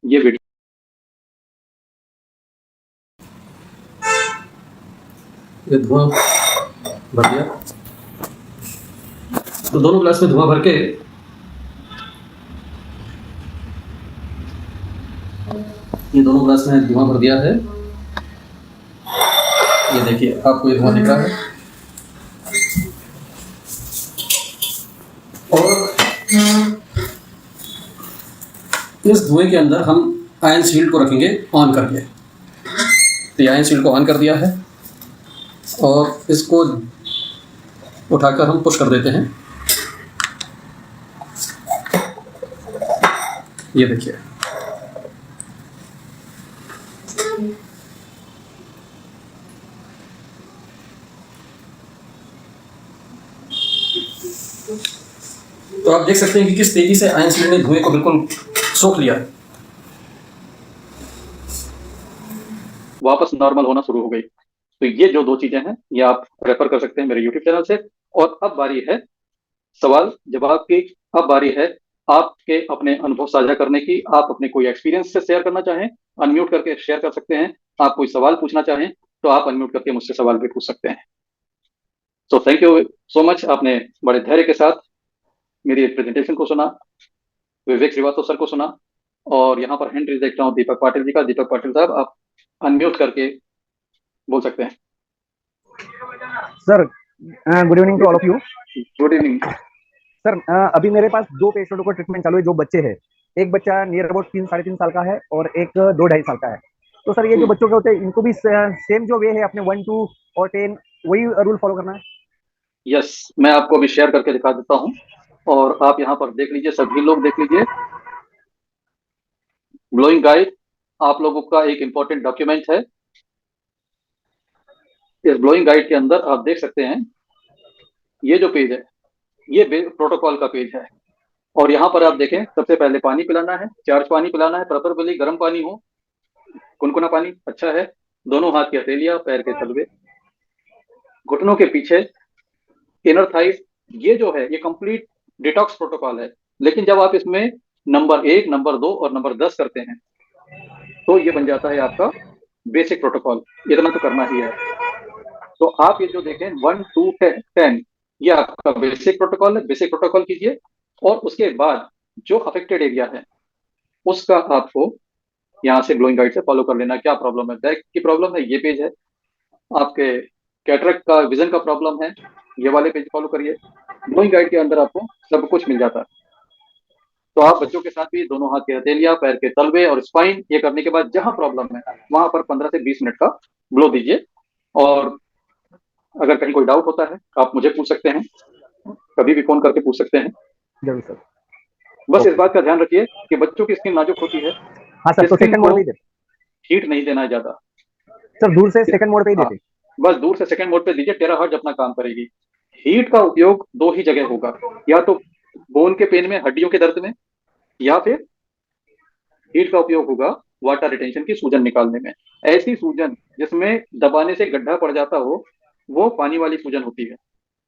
ये वीडियो ये धुआं भर गया, तो दोनों ग्लास में धुआं भर के ये दोनों ग्लास में धुआं भर दिया है। ये देखिए, आपको ये धुआं दिख रहा है। और इस धुएं के अंदर हम आयन शील्ड को रखेंगे ऑन करके। तो ये आयन शील्ड को ऑन कर दिया है और इसको उठाकर हम पुश कर देते हैं। ये देखिए, तो आप देख सकते हैं कि किस तेजी से आयन शील्ड ने धुएं को बिल्कुल सोख लिया है। वापस नॉर्मल होना शुरू हो गई। तो ये जो दो चीजें हैं ये आप रेफर कर सकते हैं मेरे यूट्यूब चैनल से। और अब बारी है सवाल जवाब की। अब बारी है आपके अपने अनुभव साझा करने की। आप अपने कोई एक्सपीरियंस से शेयर करना चाहें, अनम्यूट करके शेयर कर सकते हैं। आप कोई सवाल पूछना चाहें तो आप अनम्यूट करके मुझसे सवाल भी पूछ सकते हैं। So thank you so much. आपने बड़े धैर्य के साथ मेरी प्रेजेंटेशन को सुना, विवेक श्रीवास्तव सर को सुना। और यहाँ पर हैंड रेज देख रहा हूँ दीपक पाटिल जी का। दीपक पाटिल साहब, आप अनम्यूट करके बोल सकते हैं। Sir, good evening to all of you. Good evening sir, अभी मेरे पास दो पेशेंटों को ट्रीटमेंट चालू है जो बच्चे हैं। एक बच्चा नियर अबाउट 3-3.5 साल का है और एक 2-2.5 साल का है। तो सर, ये जो बच्चों के होते हैं इनको भी सेम जो वे है अपने 1, 2 और 10 वही रूल फॉलो करना है? यस, मैं आपको अभी शेयर करके दिखा देता हूँ और आप यहाँ पर देख लीजिए, सभी लोग देख लीजिए। ब्लोइंग गाइड आप लोगों का एक इंपॉर्टेंट डॉक्यूमेंट है। इस ब्लोइंग गाइड के अंदर आप देख सकते हैं ये जो पेज है ये प्रोटोकॉल का पेज है। और यहाँ पर आप देखें, सबसे पहले पानी पिलाना है, चार्ज पानी पिलाना है, प्रेफरेबली गर्म पानी हो, गुनगुना पानी अच्छा है। दोनों हाथ की हथेलियां, पैर के तलवे, घुटनों के पीछे, इनर थाइस। ये जो है ये कंप्लीट डिटॉक्स प्रोटोकॉल है। लेकिन जब आप इसमें नंबर 1, नंबर 2 और नंबर 10 करते हैं तो ये बन जाता है आपका बेसिक प्रोटोकॉल। इतना तो करना ही है। तो आप ये जो देखें 1, 2, 10 ये आपका बेसिक प्रोटोकॉल है। बेसिक प्रोटोकॉल कीजिए और उसके बाद जो अफेक्टेड एरिया है उसका आपको यहाँ से ग्लोइंग गाइड से फॉलो कर लेना। क्या प्रॉब्लम है? बैक की प्रॉब्लम है, ये पेज है। आपके कैटरेक्ट का, विजन का प्रॉब्लम है, ये वाले पेज फॉलो करिए। ग्लोइंग गाइड के अंदर आपको सब कुछ मिल जाता है। तो आप बच्चों के साथ भी दोनों हाथ की हथेलियां, पैर के तलवे और स्पाइन ये करने के बाद जहां प्रॉब्लम है वहां पर 15 से 20 मिनट का ग्लो दीजिए। और अगर कहीं कोई डाउट होता है आप मुझे पूछ सकते हैं, कभी भी फोन करके पूछ सकते हैं। जरूर सर। बस इस बात का ध्यान रखिए कि बच्चों की स्किन नाजुक होती है। हाँ सर, तो स्किन सेकंड मोड को पे ही देते हीट नहीं देना है ज्यादा। सर, दूर से सेकंड मोड पे ही हाँ, देते। बस दूर से सेकंड मोड पे दीजिए, टेराहर्ट्ज अपना काम करेगी। हीट का उपयोग दो ही जगह होगा, या तो बोन के पेन में, हड्डियों के दर्द में, या फिर हीट का उपयोग होगा वाटर रिटेंशन की सूजन निकालने में। ऐसी सूजन जिसमें दबाने से गड्ढा पड़ जाता हो वो पानी वाली सूजन होती है।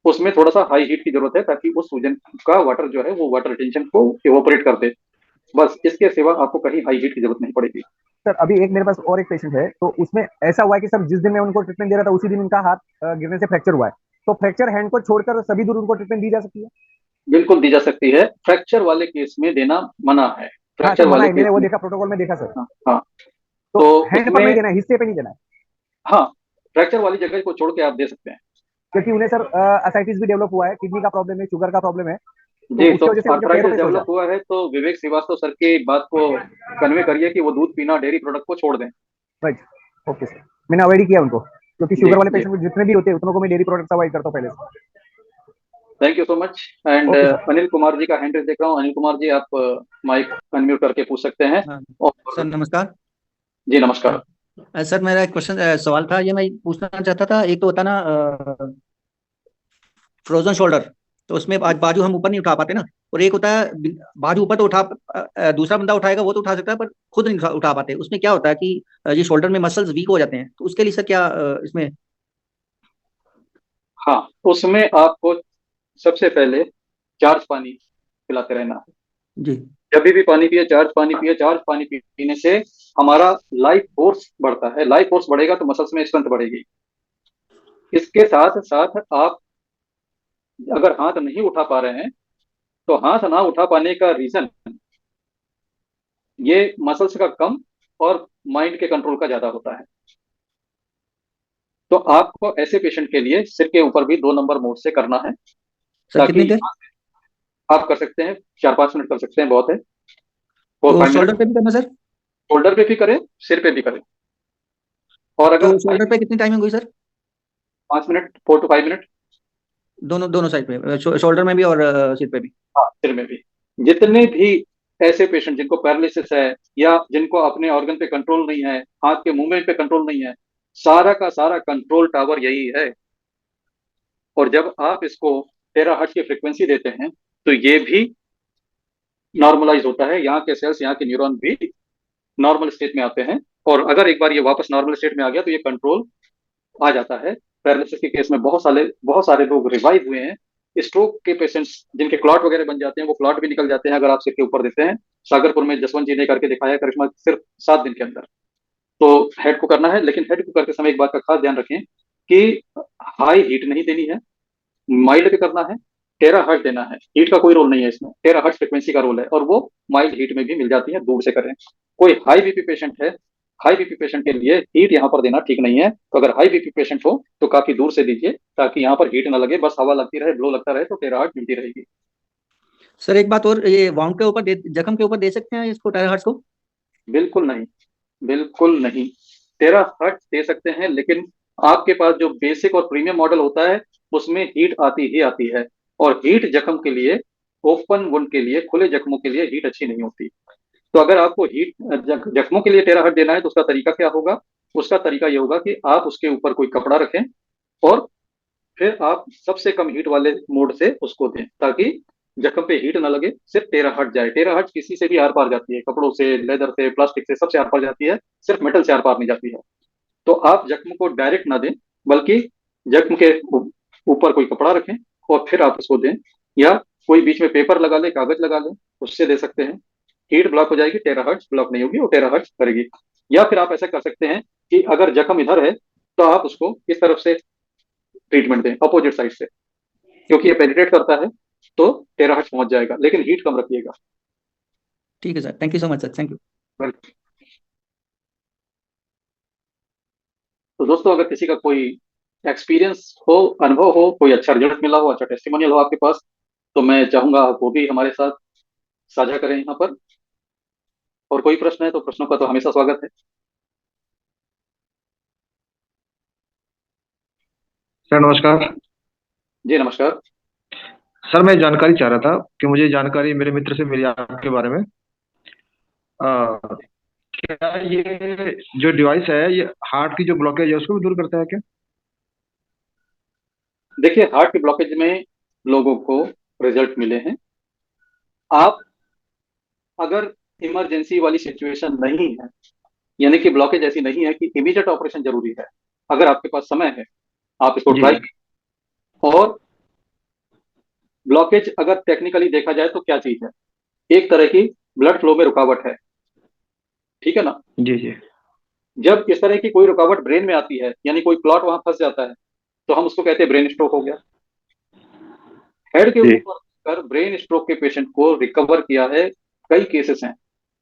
उसमें थोड़ा सा हाई हीट की जरूरत है ताकि उस सूजन का वाटर जो है वो वाटर रिटेंशन को इवोपरेट कर दे। बस इसके सिवा आपको कहीं हाई हीट की जरूरत नहीं पड़ेगी। सर, अभी एक मेरे पास और एक पेशेंट है, तो उसमें ऐसा हुआ है कि सर जिस दिन मैं उनको ट्रीटमेंट दे रहा था उसी दिन उनका हाथ गिरने से फ्रैक्चर हुआ है। तो फ्रैक्चर हैंड को छोड़कर सभी दूर उनको ट्रीटमेंट दी जा सकती है? बिल्कुल दी जा सकती है। फ्रैक्चर वाले केस में देना मना है। हाँ फ्रैक्चर सर, मना वाले है, मैंने केस वो में देखा, प्रोटोकॉल में देखा सर। हाँ हाँ, तो तो हैंड पर उसमें नहीं देना है, हिस्से पे नहीं देना है। हाँ, फ्रैक्चर वाली जगह को छोड़ के आप दे सकते हैं। क्योंकि उन्हें सर असाइटिस भी डेवलप हुआ है, किडनी का प्रॉब्लम है, शुगर का प्रॉब्लम है, तो जी, तो उसकी वजह से उनके पैरों आर्थराइटिस पे सोजा। डेवलप हुआ है तो विवेक श्रीवास्तव सर की बात को कन्वे करिए कि वो दूध पीना, डेयरी प्रोडक्ट को छोड़ दें। Right, okay sir. मैंने अवॉइड ही किया उनको, क्योंकि जी शुगर वाले जी, पेशेंट जितने भी होते हैं उतनों को मैं डेयरी प्रोडक्ट्स अवॉइड करता हूँ पहले से। Thank you so much. And okay sir. Anil Kumar ji का हैंड रेज देख रहा हूँ। अनिल कुमार जी, आप माइक अनम्यूट करके पूछ सकते हैं। हाँ और सर, नमस्कार। जी नमस्कार। सर, मेरा एक क्वेश्चन सवाल था, ये मैं पूछना चाहता था। एक तो होता ना फ्रोजन शोल्डर, तो उसमें बाजू हम ऊपर नहीं उठा पाते ना, और एक होता है बाजू ऊपर तो दूसरा बंदा उठाएगा वो तो उठा सकता है, पर खुद नहीं उठा पाते। उसमें क्या होता है कि ये शोल्डर में मसल्स वीक हो जाते हैं, तो उसके लिए सर क्या इसमें? हाँ, उसमें आपको सबसे पहले चार्ज पानी पिलाते रहना है। जी जब भी पानी पिए, चार्ज पानी पिए। चार्ज पानी पीने से हमारा लाइफ फोर्स बढ़ता है। लाइफ फोर्स बढ़ेगा तो मसल्स में स्ट्रेंथ बढ़ेगी। इसके साथ साथ आप अगर हाथ नहीं उठा पा रहे हैं तो हाथ ना उठा पाने का रीजन ये मसल्स का कम और माइंड के कंट्रोल का ज्यादा होता है। तो आपको ऐसे पेशेंट के लिए सिर के ऊपर भी 2 नंबर मोड से करना है, सर ताकि कितनी देर? आप कर सकते हैं 4-5 मिनट कर सकते हैं, बहुत है। फोर तो फाइव शोल्डर मिनट पे भी करना सर? शोल्डर पे भी करें, सिर पे भी करें। और तो अगर शोल्डर पे कितनी टाइमिंग हुई सर? 5 minute, 4 to 5 minute. दोनों साइड पे, शोल्डर में भी और सिर पे भी? हाँ, सिर में भी। जितने भी ऐसे पेशेंट जिनको पैरालिसिस है या जिनको अपने ऑर्गन पे कंट्रोल नहीं है, हाथ के मूवमेंट पे कंट्रोल नहीं है, सारा का सारा कंट्रोल टावर यही है। और जब आप इसको टेराहर्ट्ज की फ्रिक्वेंसी देते हैं, तो ये भी नॉर्मलाइज होता है, यहाँ के सेल्स, यहाँ के न्यूरॉन भी नॉर्मल स्टेट में आते हैं। और अगर एक बार ये वापस नॉर्मल स्टेट में आ गया तो ये कंट्रोल आ जाता है। पैरालिसिस के केस में बहुत सारे लोग रिवाइव हुए हैं। स्ट्रोक के पेशेंट्स जिनके क्लॉट वगैरह बन जाते हैं, वो क्लॉट भी निकल जाते हैं अगर आप सिर के ऊपर देते हैं। सागरपुर में जसवंत जी ने करके दिखाया करिश्मा, सिर्फ 7 दिन के अंदर। तो हेड को करना है, लेकिन हेड को करते समय एक बात का खास ध्यान रखें कि हाई हीट नहीं देनी है, माइल्ड पे करना है। टेराहर्ट्ज देना है, हीट का कोई रोल नहीं है इसमें, टेराहर्ट्ज फ्रिक्वेंसी का रोल है, और वो माइल्ड हीट में भी मिल जाती है, दूर से करें। कोई हाई बीपी पेशेंट है, हाई बीपी पेशेंट के लिए हीट यहाँ पर देना ठीक नहीं है। तो अगर हाई बीपी पेशेंट हो तो काफी दूर से दीजिए, ताकि यहाँ पर हीट ना लगे, बस हवा लगती रहे, ब्लो लगता रहे, तो टेराहर्ट्ज मिलती रहेगी। सर एक बात और, ये वाउंड के ऊपर जख्म के ऊपर दे सकते हैं इसको, टेराहर्ट्ज को? बिल्कुल नहीं, बिल्कुल नहीं। टेराहर्ट्ज दे सकते हैं, लेकिन आपके पास जो बेसिक और प्रीमियम मॉडल होता है उसमें हीट आती ही आती है। और हीट जख्म के लिए, ओपन वुंड के लिए, खुले जख्मों के लिए हीट अच्छी नहीं होती। तो अगर आपको हीट जख्मों के लिए टेराहर्ट्ज देना है तो उसका तरीका क्या होगा? उसका तरीका ये होगा कि आप उसके ऊपर कोई कपड़ा रखें और फिर आप सबसे कम हीट वाले मोड से उसको दें, ताकि जख्म पे हीट ना लगे, सिर्फ टेराहर्ट्ज जाए। टेराहर्ट्ज किसी से भी आर पार जाती है, कपड़ों से, लेदर से, प्लास्टिक से, सबसे आर पार जाती है, सिर्फ मेटल से आर पार नहीं जाती है। तो आप जख्म को डायरेक्ट ना दें, बल्कि जख्म के ऊपर कोई कपड़ा रखें और फिर आप उसको दें। या कोई बीच में पेपर लगा ले, कागज लगा ले, उससे दे सकते हैं। हीट ब्लॉक हो जाएगी, टेराहर्ट्ज ब्लॉक नहीं होगी, वो टेराहर्ट्ज करेगी। या फिर आप ऐसा कर सकते हैं कि अगर जख्म इधर है तो आप उसको इस तरफ से ट्रीटमेंट दें, अपोजिट साइड से, क्योंकि ये पेनिट्रेट करता है, तो टेराहर्ट्ज पहुंच जाएगा, लेकिन हीट कम रखिएगा। ठीक है sir, thank you so much sir, thank you. तो दोस्तों, अगर किसी का कोई एक्सपीरियंस हो, अनुभव हो, कोई अच्छा रिजल्ट मिला हो, अच्छा टेस्टिमोनियल हो आपके पास, तो मैं चाहूंगा आप वो भी हमारे साथ साझा करें यहाँ पर। और कोई प्रश्न है तो प्रश्नों का तो हमेशा स्वागत है। सर नमस्कार। जी नमस्कार। सर मैं जानकारी चाह रहा था कि मुझे जानकारी मेरे मित्र से मिली आपके बारे में। क्या ये जो डिवाइस है ये हार्ट की जो ब्लॉकेज है उसको भी दूर करता है क्या? देखिए, हार्ट के ब्लॉकेज में लोगों को रिजल्ट मिले हैं। आप अगर इमरजेंसी वाली सिचुएशन नहीं है, यानी कि ब्लॉकेज ऐसी नहीं है कि इमीडिएट ऑपरेशन जरूरी है, अगर आपके पास समय है, आप इसको जी ट्राई। और ब्लॉकेज अगर टेक्निकली देखा जाए तो क्या चीज है? एक तरह की ब्लड फ्लो में रुकावट है, ठीक है ना? जी जी। जब इस तरह की कोई रुकावट ब्रेन में आती है, यानी कोई क्लॉट वहां फंस जाता है, तो हम उसको कहते हैं ब्रेन स्ट्रोक हो गया। हेड के जी ऊपर कर ब्रेन स्ट्रोक के पेशेंट को रिकवर किया है, कई केसेस हैं।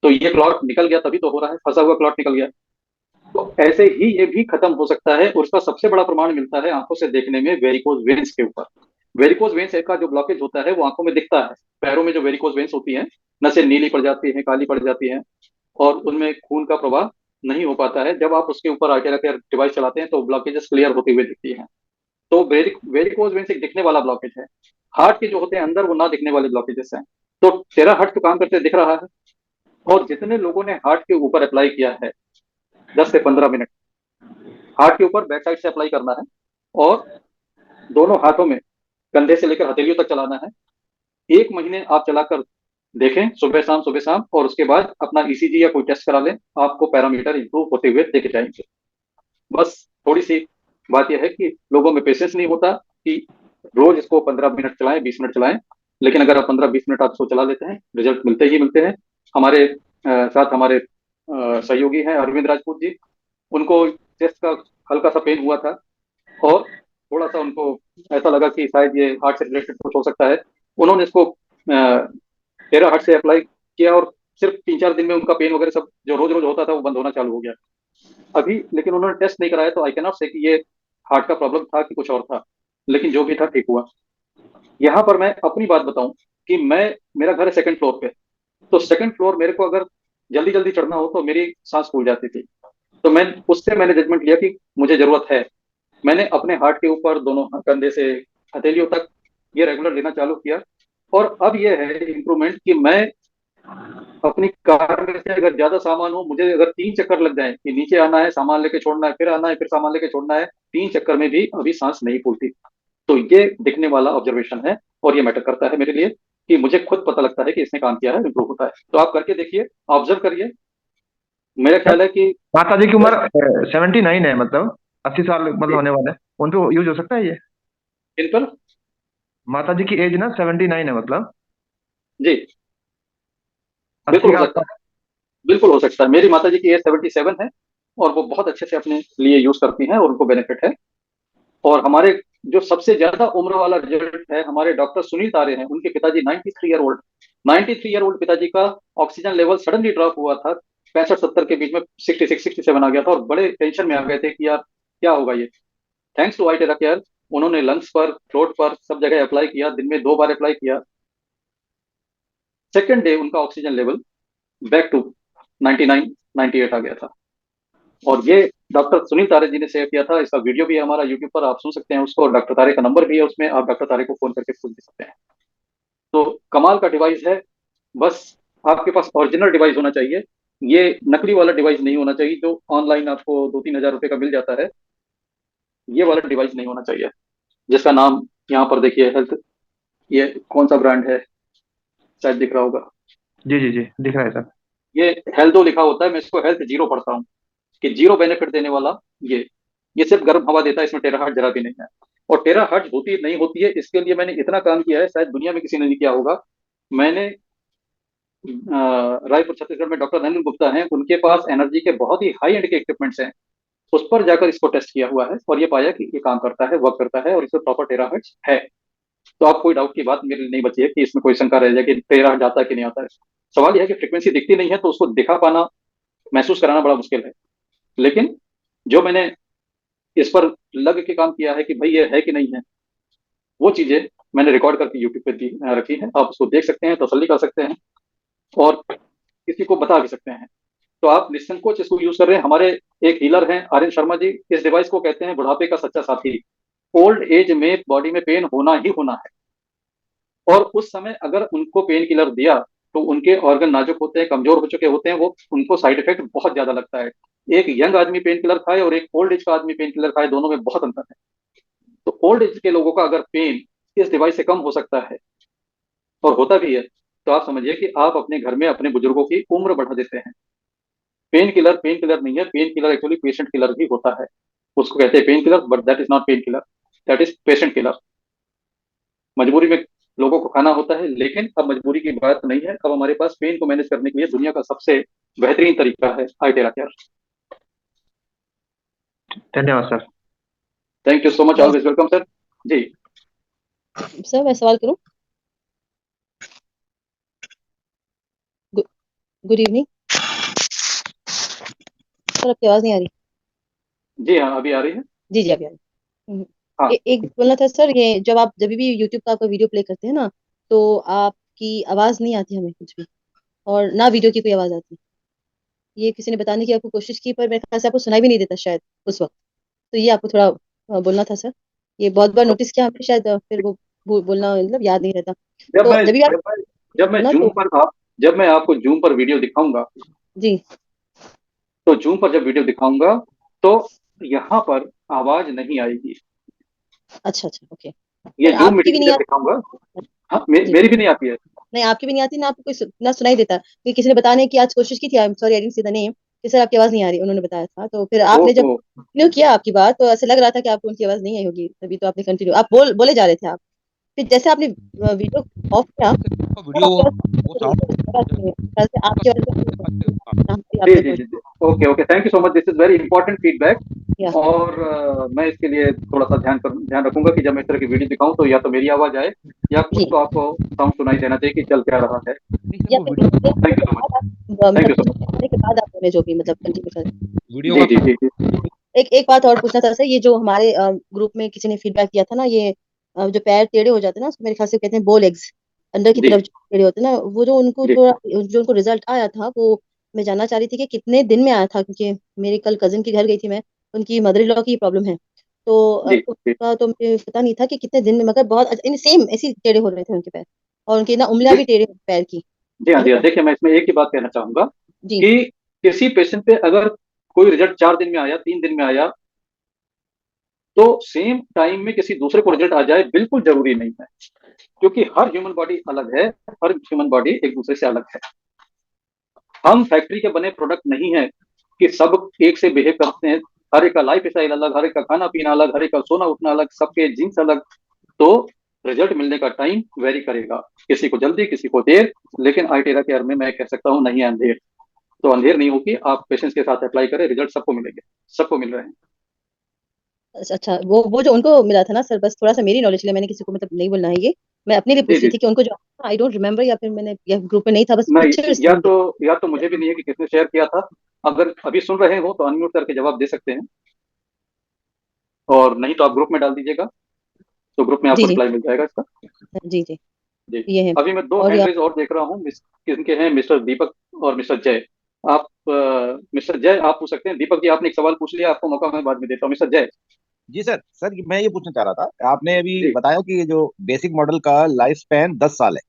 तो ये क्लॉट निकल गया तभी तो हो रहा है, फंसा हुआ क्लॉट निकल गया। तो ऐसे ही ये भी खत्म हो सकता है, और उसका सबसे बड़ा प्रमाण मिलता है आंखों से देखने में, वेरिकोज वेन्स के ऊपर। वेरिकोज वेन्स का जो ब्लॉकेज होता है वो आंखों में दिखता है। पैरों में जो वेरिकोज वेन्स होती हैं, नसें नीली पड़ जाती हैं, काली पड़ जाती हैं, और उनमें खून का प्रवाह नहीं हो पाता है। जब आप उसके ऊपर आर्टेरिया केयर डिवाइस चलाते हैं तो ब्लॉकेजेस क्लियर होती हुई दिखती हैं। तो वेरिकोज वेन्स एक दिखने वाला ब्लॉकेज है। हार्ट के जो होते हैं अंदर, वो ना दिखने वाले ब्लॉकेजेस हैं। तो तेरा हार्ट तो काम करते दिख रहा है। और जितने लोगों ने हार्ट के ऊपर अप्लाई किया है, 10 से 15 मिनट हार्ट के ऊपर बैक साइड से अप्लाई करना है, और दोनों हाथों में कंधे से लेकर हथेलियों तक चलाना है। 1 महीने आप चलाकर देखें, सुबह शाम सुबह शाम, और उसके बाद अपना ईसीजी या कोई टेस्ट करा लें, आपको पैरामीटर इंप्रूव होते हुए दिख जाएंगे। बस थोड़ी सी बात यह है कि लोगों में पेशेंस नहीं होता कि रोज इसको 15 मिनट चलाएं, 20 मिनट चलाएं। लेकिन अगर आप 15-20 मिनट आप इसको चला लेते हैं, रिजल्ट मिलते ही मिलते हैं। हमारे साथ हमारे सहयोगी हैं अरविंद राजपूत जी, उनको चेस्ट का हल्का सा पेन हुआ था, और थोड़ा सा उनको ऐसा लगा कि शायद ये हार्ट से रिलेटेड कुछ हो सकता है। उन्होंने इसको 13 हार्ट से अप्लाई किया, और सिर्फ 3-4 दिन में उनका पेन वगैरह सब जो रोज रोज होता था वो बंद होना चालू हो गया अभी। लेकिन उन्होंने टेस्ट नहीं कराया, तो आई कैन नॉट से कि ये हार्ट का प्रॉब्लम था कि कुछ और था, लेकिन जो भी था ठीक हुआ। यहाँ पर मैं अपनी बात बताऊं कि मेरा घर है सेकंड फ्लोर पे, तो सेकंड फ्लोर मेरे को अगर जल्दी जल्दी चढ़ना हो तो मेरी सांस फूल जाती थी। तो मैंने जजमेंट लिया कि मुझे जरूरत है। मैंने अपने हार्ट के ऊपर दोनों कंधे से हथेलियों तक ये रेगुलर लेना चालू किया, और अब ये है इम्प्रूवमेंट कि मैं अपनी कार में से अगर ज्यादा सामान हो, मुझे अगर 3 चक्कर लग जाए कि नीचे आना है, सामान लेके छोड़ना है, फिर आना है, फिर सामान लेके छोड़ना है, 3 चक्कर में भी अभी सांस नहीं फूलती। तो ये दिखने वाला ऑब्जर्वेशन है, और ये मैटर करता है मेरे लिए कि मुझे खुद पता लगता है कि इसने काम किया है, इम्प्रूव होता है। तो आप करके देखिए, ऑब्जर्व करिए। मेरा ख्याल है कि माता जी की उम्र 79 है, मतलब 80 साल मतलब होने वाले हैं, उन पे यूज हो सकता है ये? इन पर माता जी की एज ना 79 है, मतलब जी 80 बिल्कुल हो का सकता है, बिल्कुल हो सकता है। मेरी माता जी की एज 77 है, और वो बहुत अच्छे से अपने लिए यूज करती हैं, और उनको बेनिफिट है। और हमारे जो सबसे ज्यादा उम्र वाला रिजल्ट है, हमारे डॉक्टर सुनील तारे हैं, उनके पिताजी 93 ईयर ओल्ड, 93 ईयर ओल्ड पिताजी का ऑक्सीजन लेवल सडनली ड्रॉप हुआ था 65-70 के बीच में, 66-67 आ गया था, और बड़े टेंशन में आ गए थे कि यार क्या होगा ये। थैंक्स टू आईटेरा केयर, उन्होंने लंग्स पर, थ्रोट पर, सब जगह अप्लाई किया, दिन में 2 बार अप्लाई किया। सेकेंड डे उनका ऑक्सीजन लेवल बैक टू 99 98 आ गया था। और ये डॉक्टर सुनील तारे जी ने शेयर किया था, इसका वीडियो भी है हमारा यूट्यूब पर, आप सुन सकते हैं उसको, और डॉक्टर तारे का नंबर भी है उसमें, आप डॉक्टर तारे को फोन करके पूछ सकते हैं। तो कमाल का डिवाइस है, बस आपके पास ओरिजिनल डिवाइस होना चाहिए, ये नकली वाला डिवाइस नहीं होना चाहिए जो ऑनलाइन आपको 2-3 हज़ार रुपए का मिल जाता है। ये वाला डिवाइस नहीं होना चाहिए, जिसका नाम यहाँ पर देखिए, हेल्थ, ये कौन सा ब्रांड है, शायद दिख रहा होगा, जी जी जी दिख रहा है सर। ये हेल्थो लिखा होता है, मैं इसको हेल्थ जीरो पढ़ता हूँ, कि जीरो बेनिफिट देने वाला ये सिर्फ गर्म हवा देता है, इसमें टेराहर्ट्ज जरा भी नहीं है। और टेराहर्ट्ज होती नहीं होती है, इसके लिए मैंने इतना काम किया है, शायद दुनिया में किसी ने नहीं किया होगा। मैंने रायपुर छत्तीसगढ़ में डॉक्टर नरेंद्र गुप्ता हैं, उनके पास एनर्जी के बहुत ही हाई एंड के इक्विपमेंट्स हैं, उस पर जाकर इसको टेस्ट किया हुआ है, और ये पाया कि ये काम करता है, वर्क करता है, और इसमें प्रॉपर टेराहर्ट्ज है। तो आप कोई डाउट की बात मेरे लिए नहीं बची है कि इसमें कोई शंका रह जाए कि टेराहर्ट्ज आता है कि नहीं आता है। सवाल यह है कि फ्रिक्वेंसी दिखती नहीं है, तो उसको दिखा पाना, महसूस कराना बड़ा मुश्किल है। लेकिन जो मैंने इस पर लग के काम किया है कि भाई ये है कि नहीं है, वो चीजें मैंने रिकॉर्ड करके यूट्यूब पे रखी है, आप उसको देख सकते हैं, तसल्ली कर सकते हैं, और किसी को बता भी सकते हैं। तो आप निसंकोच इसको यूज कर रहे हैं। हमारे एक हीलर हैं आर्यन शर्मा जी, इस डिवाइस को कहते हैं बुढ़ापे का सच्चा साथी। ओल्ड एज में बॉडी में पेन होना ही होना है, और उस समय अगर उनको पेन किलर दिया तो उनके ऑर्गन नाजुक होते हैं, कमजोर हो चुके होते हैं, वो उनको साइड इफेक्ट बहुत ज्यादा लगता है। एक यंग आदमी पेन किलर खाए और एक ओल्ड एज का आदमी पेन किलर खाए, दोनों में बहुत अंतर है। तो ओल्ड एज के लोगों का अगर पेन इस डिवाइस से कम हो सकता है, और होता भी है, तो आप समझिए कि आप अपने घर में अपने बुजुर्गों की उम्र बढ़ा देते हैं। पेन किलर नहीं है, pain killer actually patient killer भी होता है, उसको कहते हैं pain killer, but that is not pain killer, that is patient killer. मजबूरी में लोगों को खाना होता है, लेकिन अब मजबूरी की बात नहीं है, अब हमारे पास पेन को मैनेज करने के लिए दुनिया का सबसे बेहतरीन तरीका है आईटेरा केयर। धन्यवाद sir. Thank you so much, always welcome sir. जी सर मैं सवाल करूं? गुड इवनिंग सर, आपकी आवाज नहीं आ रही? जी हाँ, अभी आ रही है। जी जी अभी आ रही। हाँ। एक बोलना था सर, ये जब भी यूट्यूब का आपका वीडियो प्ले करते हैं ना, तो आपकी आवाज नहीं आती हमें कुछ भी, और ना वीडियो की कोई आवाज आती। ये किसी ने बताने की आपको कोशिश की, पर मेरे ख्याल से आपको सुनाई भी नहीं देता शायद उस वक्त। तो ये आपको थोड़ा बोलना था सर, ये बहुत बार नोटिस किया हमने, शायद फिर वो बोलना मतलब याद नहीं रहता। जब तो मैं जब भी आप जब मैं ना जूम तो पर आप जब मैं आपको जूम पर वीडियो दिखाऊंगा, जी तो जूम पर जब वीडियो दिखाऊंगा तो यहाँ पर आवाज नहीं आएगी। अच्छा अच्छा ओके। ये पर जूम आपकी मीटिंग भी में नहीं जब आती? दिखाऊंगा, हाँ, जी मेरी भी नहीं आती है। नहीं, आपकी भी नहीं आती ना, आपको कोई ना सुनाई देता, क्योंकि किसी ने बताने की आज कोशिश की थी, I am sorry I didn't see the name, कि सर आपकी आवाज नहीं आ रही, उन्होंने बताया था। तो फिर ओ, आपने जब ओ, कंटिन्यू किया आपकी बात, तो ऐसे लग रहा था कि आपको उनकी आवाज नहीं आई होगी, तभी तो आपने कंटिन्यू, आप बोले जा रहे थे आप। फिर जैसे आपने वीडियो ऑफ किया, तब वीडियो आपकी वो आवाज आपकी आवाज जी जी जी, okay okay, thank you so much, this is very important feedback. या और मैं इसके लिए थोड़ा सा ध्यान रखूंगा कि जब मैं इस तरह की वीडियो दिखाऊं तो या तो मेरी आवाज आए या कुछ जी, तो आपको साउंड सुनाई देना चाहिए कि चल क्या रहा है। या फिर video thank you so much. Thank मतलब यू सो कुछ मच। करने के बाद आप बोले जो भी मतलब कंटिन्यू करें। वीडियो जी का जी जी जी। एक एक बात और पूछना था सर, ये जो हमारे ग्रुप में किसी ने फीडबैक दिया था ना, ये जो पैर टेढ़े हो जाते हैं ना, उसको मेरे ख्याल से कहते हैं बो लेग्स, अंदर की जी तरफ जो टेढ़े होते हैं ना, वो जो उनको जी थोड़ा जो उनको रिजल्ट आया था, वो मैं जानना चाह रही थी कि कितने दिन में आया था, क्योंकि मेरी कल कजिन के घर गई थी मैं, उनकी मदर इन लॉ की प्रॉब्लम है, तो जी जी उसका तो मुझे पता नहीं था कि कितने दिन में, मगर बहुत इन सेम ऐसे टेढ़े हो रहे थे उनके पैर, और उनकी ना उंगलियां जी भी टेढ़े पैर की, जी हाँ है जी हाँ। ना। देखिए, मैं इसमें एक ही बात कहना चाहूंगा जी कि किसी पेशेंट पे अगर कोई रिजल्ट 4 दिन में आया, 3 दिन में आया, तो सेम टाइम में किसी दूसरे को रिजल्ट आ जाए बिल्कुल जरूरी नहीं है, क्योंकि हर ह्यूमन बॉडी अलग है। हर ह्यूमन बॉडी एक दूसरे से अलग है। हम फैक्ट्री के बने प्रोडक्ट नहीं है कि सब एक से बिहेव करते हैं। हर एक का लाइफ स्टाइल अलग, हर एक का खाना पीना अलग, हर एक का सोना उठना अलग, सबके जीन्स अलग। तो रिजल्ट मिलने का टाइम वेरी करेगा, किसी को जल्दी, किसी को देर। लेकिन आईटेरा केयर में मैं कह सकता हूँ नहीं है अंधेर। तो अंधेर नहीं होगी, आप पेशेंस के साथ अप्लाई करें, रिजल्ट सबको मिलेंगे, सबको मिल रहे हैं। अच्छा अच्छा, वो जो उनको मिला था ना सर, बस थोड़ा सा मेरी नॉलेज के लिए, मैंने किसी को मतलब नहीं बोलना है ये, मैं अपने लिए जी पूछ रही जी। थी कि उनको जो, आई डोंट रिमेम्बर, या फिर मैंने या ग्रुप में नहीं था, बस अच्छे नहीं, रिस्पॉन्स या तो मुझे भी नहीं है कि किसने शेयर किया था। अगर अभी सुन रहे हो तो अनम्यूट करके जवाब दे सकते हैं, और नहीं तो आप ग्रुप में डाल दीजिएगा, तो ग्रुप में आपको जी जी रिप्लाई मिल जाएगा इसका। जी जी, जी। ये है। अभी मैं दो और हैंड या रेज और देख रहा हूँ, किनके हैं, मिस्टर दीपक और मिस्टर जय। आप मिस्टर जय आप पूछ सकते हैं। दीपक जी, आपने एक सवाल पूछ लिया, आपको मौका मैं बाद में देता हूँ। मिस्टर जय। जी सर। सर मैं ये पूछना चाह रहा था, आपने अभी जी। बताया कि ये जो बेसिक मॉडल का लाइफ स्पैन 10 साल है।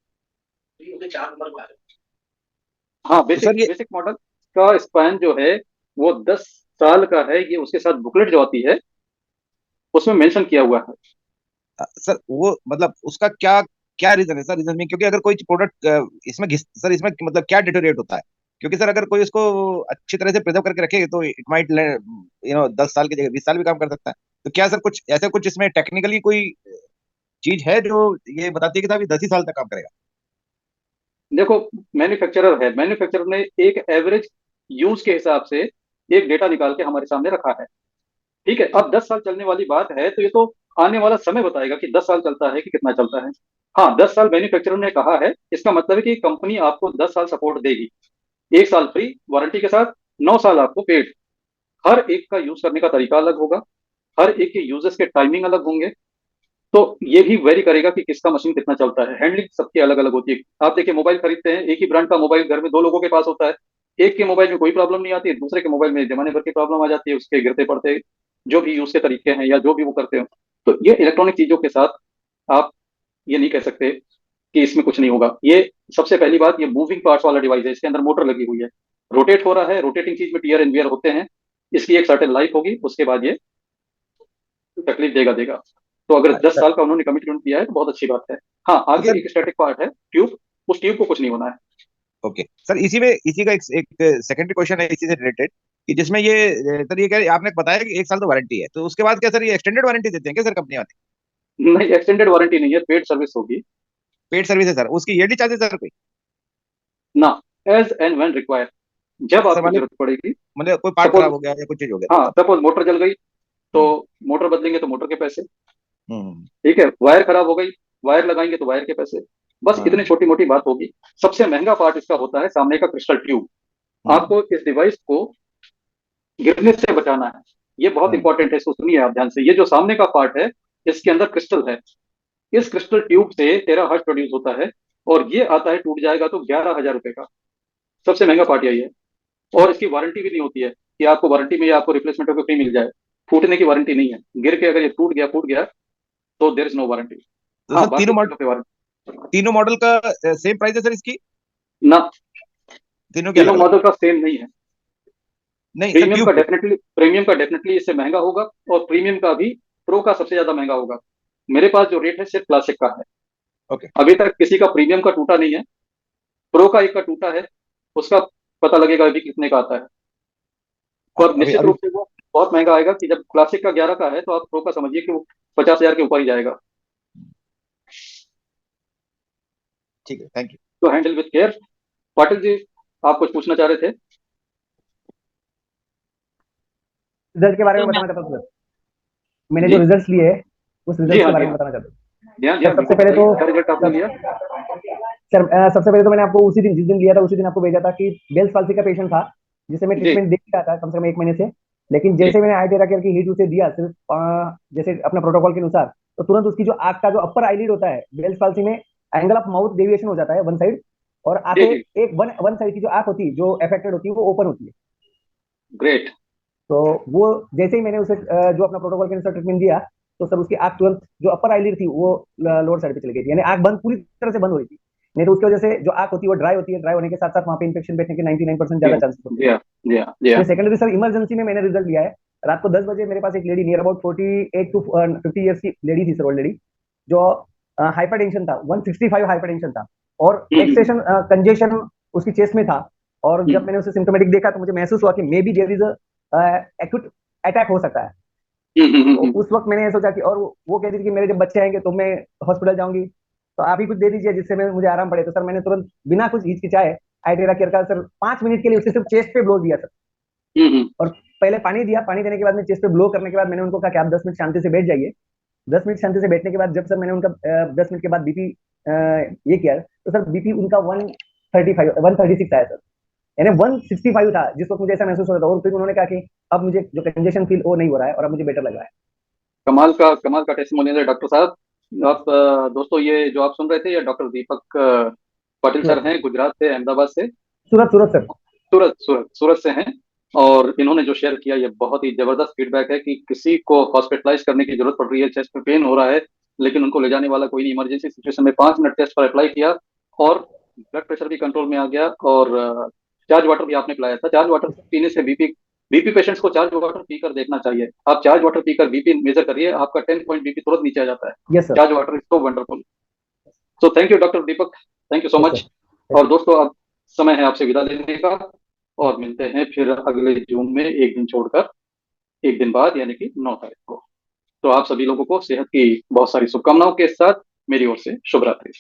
हाँ, तो बेसिक सर ये बेसिक मॉडल का स्पैन जो है वो 10 साल का है। ये उसके साथ बुकलेट जो आती है उसमें मेंशन किया हुआ है। सर वो मतलब उसका क्या क्या रीजन है सर? रीजन में क्योंकि अगर कोई प्रोडक्ट इसमें सर इसमें मतलब क्या डिटोरेट होता है? क्योंकि सर अगर कोई इसको अच्छी तरह से प्रिजर्व करके रखे तो इट माइट 10 साल की जगह 20 साल भी काम कर सकता है। तो क्या सर कुछ ऐसा कुछ इसमें टेक्निकली कोई चीज है जो ये बताती है कि साहब ये 10 ही साल तक काम करेगा? देखो, मैन्युफैक्चरर है, मैन्युफैक्चरर ने एक एवरेज यूज के हिसाब से एक डेटा निकाल के हमारे सामने रखा है। ठीक है, अब 10 साल चलने वाली बात है, तो ये तो आने वाला समय बताएगा कि 10 साल चलता है कि कितना चलता है। हाँ, 10 साल मैन्युफैक्चरर ने कहा है, इसका मतलब है कि कंपनी आपको 10 साल सपोर्ट देगी, 1 साल फ्री वारंटी के साथ, 9 साल आपको पेड। हर एक का यूज करने का तरीका अलग होगा, हर एक के यूजर्स के टाइमिंग अलग होंगे। तो ये भी वेरी करेगा कि किसका मशीन कितना चलता है। हैंडलिंग सबकी अलग अलग होती है। आप देखिए, मोबाइल खरीदते हैं, एक ही ब्रांड का मोबाइल घर में दो लोगों के पास होता है। एक के मोबाइल में कोई प्रॉब्लम नहीं आती, दूसरे के मोबाइल में जमाने भर की प्रॉब्लम आ जाती है, उसके गिरते पड़ते जो भी यूज के तरीके हैं या जो भी वो करते हो। तो ये इलेक्ट्रॉनिक चीजों के साथ आप ये नहीं कह सकते कि इसमें कुछ नहीं होगा। ये सबसे पहली बात, ये मूविंग पार्ट्स वाला डिवाइस है, इसके अंदर मोटर लगी हुई है, रोटेट हो रहा है। रोटेटिंग चीज में टीयर एंड वियर होते हैं, इसकी एक सर्टेन लाइफ होगी, उसके बाद ये तकलीफ देगा देगा। तो अगर दस सर साल का उन्होंने कमिटमेंट किया है तो बहुत अच्छी बात है। हाँ, तो आगे सर एक स्टैटिक पार्ट है, ट्यूब। उस ट्यूब को कुछ नहीं होना है। ओके सर, इसी का एक सेकेंडरी क्वेश्चन है इसी से रिलेटेड कि जिसमें ये सर ये क्या आपने बताया कि 1 साल तो वारंटी है, तो उसके बाद क्या सर ये एक्सटेंडेड वारंटी देते हैं क्या सर कंपनी वाले? नहीं, एक्सटेंडेड वारंटी नहीं है, पेड सर्विस होगी पेड सर्विस है सर, उसकी ईयरली चार्जेस सर कोई? ना। एज एंड व्हेन रिक्वायर, जब सर आपको मतलब जरूरत पड़ेगी। मतलब कोई पार्ट सपोज, खराब हो गया या कुछ चीज हो गया तो हाँ, तब? सपोज मोटर जल गई तो हम्म मोटर बदलेंगे तो मोटर के पैसे। हम्म ठीक है, वायर खराब हो गई, वायर लगाएंगे तो वायर के पैसे। बस इतनी हाँ छोटी मोटी बात होगी। सबसे महंगा पार्ट इसका होता है सामने का क्रिस्टल ट्यूब। हम्म आपको इस डिवाइस को गिरने से बचाना है। ये बहुत हम्म इंपॉर्टेंट है, इसको सुनिए आप ध्यान से। ये जो सामने का पार्ट है, इसके अंदर क्रिस्टल है। इस क्रिस्टल ट्यूब से 13 हर्ट्ज प्रोड्यूस होता है, और ये आता है, टूट जाएगा तो 11,000 रुपए का। सबसे महंगा पार्ट यही है। और इसकी वारंटी भी नहीं होती है कि आपको वारंटी में या आपको रिप्लेसमेंट होकर फ्री मिल जाए। फूटने की वारंटी नहीं है। गिर के अगर ये फूट गया तो देर इज नो वारंटी। तो हाँ, सर बाकी चीजों पे वारंटी तीनों मॉडल का सेम प्राइस है सर इसकी? ना। तीनों के अलग तीनों अलग? मॉडल का सेम नहीं है। नहीं सर ट्यूब के। प्रीमियम का डेफिनेटली इससे महंगा होगा, और प्रीमियम का भी प्रो का सबसे ज्यादा महंगा होगा। मेरे पास जो रेट है सिर्फ क्लासिक का है। ओके अभी तक किसी का प्रीमियम का टूटा नहीं है। प्रो का एक का टूटा है, उसका पता लगेगा अभी कितने का आता है। पर अभी निश्चित अभी रूप से वो बहुत महंगा आएगा, कि जब क्लासिक का 11 का है तो आप प्रो का समझिए कि वो 50,000 के ऊपर ही जाएगा। ठीक है, थैंक यू। तो handle with care. Patil ji, आप कुछ पूछना चाह रहे थे? रिजल्ट के बारे में तो मैं बताना चाहता हूँ सर। मैंने जी जो रिजल्ट्स लिए है उस जी रिजल्ट हाँ के बारे जी में हाँ बताना चाहता हूँ। जी हाँ जी सर हाँ सबसे बिल्कुल पहले बताइए तो क्या रिजल्ट आपने लिया। सर सबसे पहले तो मैंने आपको उसी दिन, जिस दिन लिया था उसी दिन आपको भेजा था कि बेल्स पाल्सी का पेशेंट था, जिसे मैं जी ट्रीटमेंट दे रहा था कम से कम 1 महीने से। लेकिन जी जैसे मैंने आईटेरा केयर की हीट उसे दिया सिर्फ जैसे अपने प्रोटोकॉल के अनुसार, तो तुरंत उसकी जो आंख का जो अपर आईलिड होता है बेल्स पाल्सी में, एंगल ऑफ माउथ डेविएशन हो जाता है वन साइड, और जी आंखें जी एक वन साइड की जो आंख होती है जो अफेक्टेड होती है वो ओपन होती है। ग्रेट। तो वो जैसे ही मैंने उसे जो अपना प्रोटोकॉल के अनुसार ट्रीटमेंट दिया, तो सर उसकी आंख तुरंत जो अपर आईलिड थी वो लोअर साइड पे चली गई थी, यानी आंख बंद पूरी तरह से बंद हो रही थी। नहीं तो उसकी वजह से जो आंख होती है वो ड्राई होती है, ड्राई होने के साथ साथ वहाँ पे इन्फेक्शन बैठने के 99% जी ज्यादा हाँ चांसेस होते जी हाँ जी हाँ जी हैं। हाँ फिर सेकेंडरी सर इमरजेंसी में मैंने रिजल्ट लिया है। रात को 10 बजे मेरे पास एक lady near about 48 to 50 years की लेडी थी सर, ओल्ड लेडी, जो हाइपर टेंशन था, 165 हाइपर टेंशन था, और एक्सेशन कंजेशन उसकी चेस्ट में था। और जब मैंने उसे सिम्टोमेटिक देखा तो मुझे महसूस हुआ कि may be there is acute attack हो सकता है। तो उस वक्त मैंने ये सोचा कि, और वो कहती थी कि मेरे जब बच्चे आएंगे तो मैं हॉस्पिटल जाऊंगी, तो आप ही कुछ दे दीजिए जिससे मुझे आराम पड़े। तो सर मैंने तुरंत बिना कुछ हिचकिचाए आइटेरा केयर का सर 5 मिनट के लिए उसे सिर्फ चेस्ट पे ब्लो दिया सर। और पहले पानी दिया, पानी देने के बाद में चेस्ट पे ब्लो करने के बाद मैंने उनको कहा कि आप 10 मिनट शांति से बैठ जाइए। 10 मिनट शांति से बैठने के बाद जब सर मैंने उनका 10 मिनट के बाद बीपी ये किया, तो सर बीपी उनका 136 आया सर, यानी 165 था जिस वक्त मुझे ऐसा महसूस हो रहा था। और फिर उन्होंने कहा कि अब मुझे जो कंजेशन फील वो नहीं हो रहा है और अब मुझे बेटर लग रहा है। कमाल का टेस्टिमोनियल है डॉक्टर साहब। आप दोस्तों ये जो आप सुन रहे थे ये डॉक्टर दीपक पाटिल सर सूरत हैं, गुजरात से, अहमदाबाद से, सूरत सूरत सर। सूरत से हैं। और इन्होंने जो शेयर किया ये बहुत ही जबरदस्त फीडबैक है कि किसी को हॉस्पिटलाइज करने की जरूरत पड़ रही है, चेस्ट में पेन हो रहा है, लेकिन उनको ले जाने वाला कोई नहीं। इमरजेंसी सिचुएशन में 5 मिनट टेस्ट पर अप्लाई किया और ब्लड प्रेशर भी कंट्रोल में आ गया। और चार्ज वाटर भी आपने पिलाया था। चार्ज वाटर पीने से बीपी पेशेंट्स को चार्ज वाटर पीकर देखना चाहिए। आप चार्ज वाटर पीकर बीपी मेजर करिए, आपका 10 पॉइंट बीपी तुरंत नीचे आ जाता है। Yes sir. Charge water is so wonderful. So thank you doctor Deepak, thank you so yes much. Sir. और दोस्तों अब समय है आपसे विदा लेने का, और मिलते हैं फिर अगले जून में, एक दिन छोड़कर, एक दिन बाद यानी कि 9 तारीख को। तो आप सभी लोगों को सेहत की बहुत सारी शुभकामनाओं के साथ मेरी ओर से शुभ रात्रि।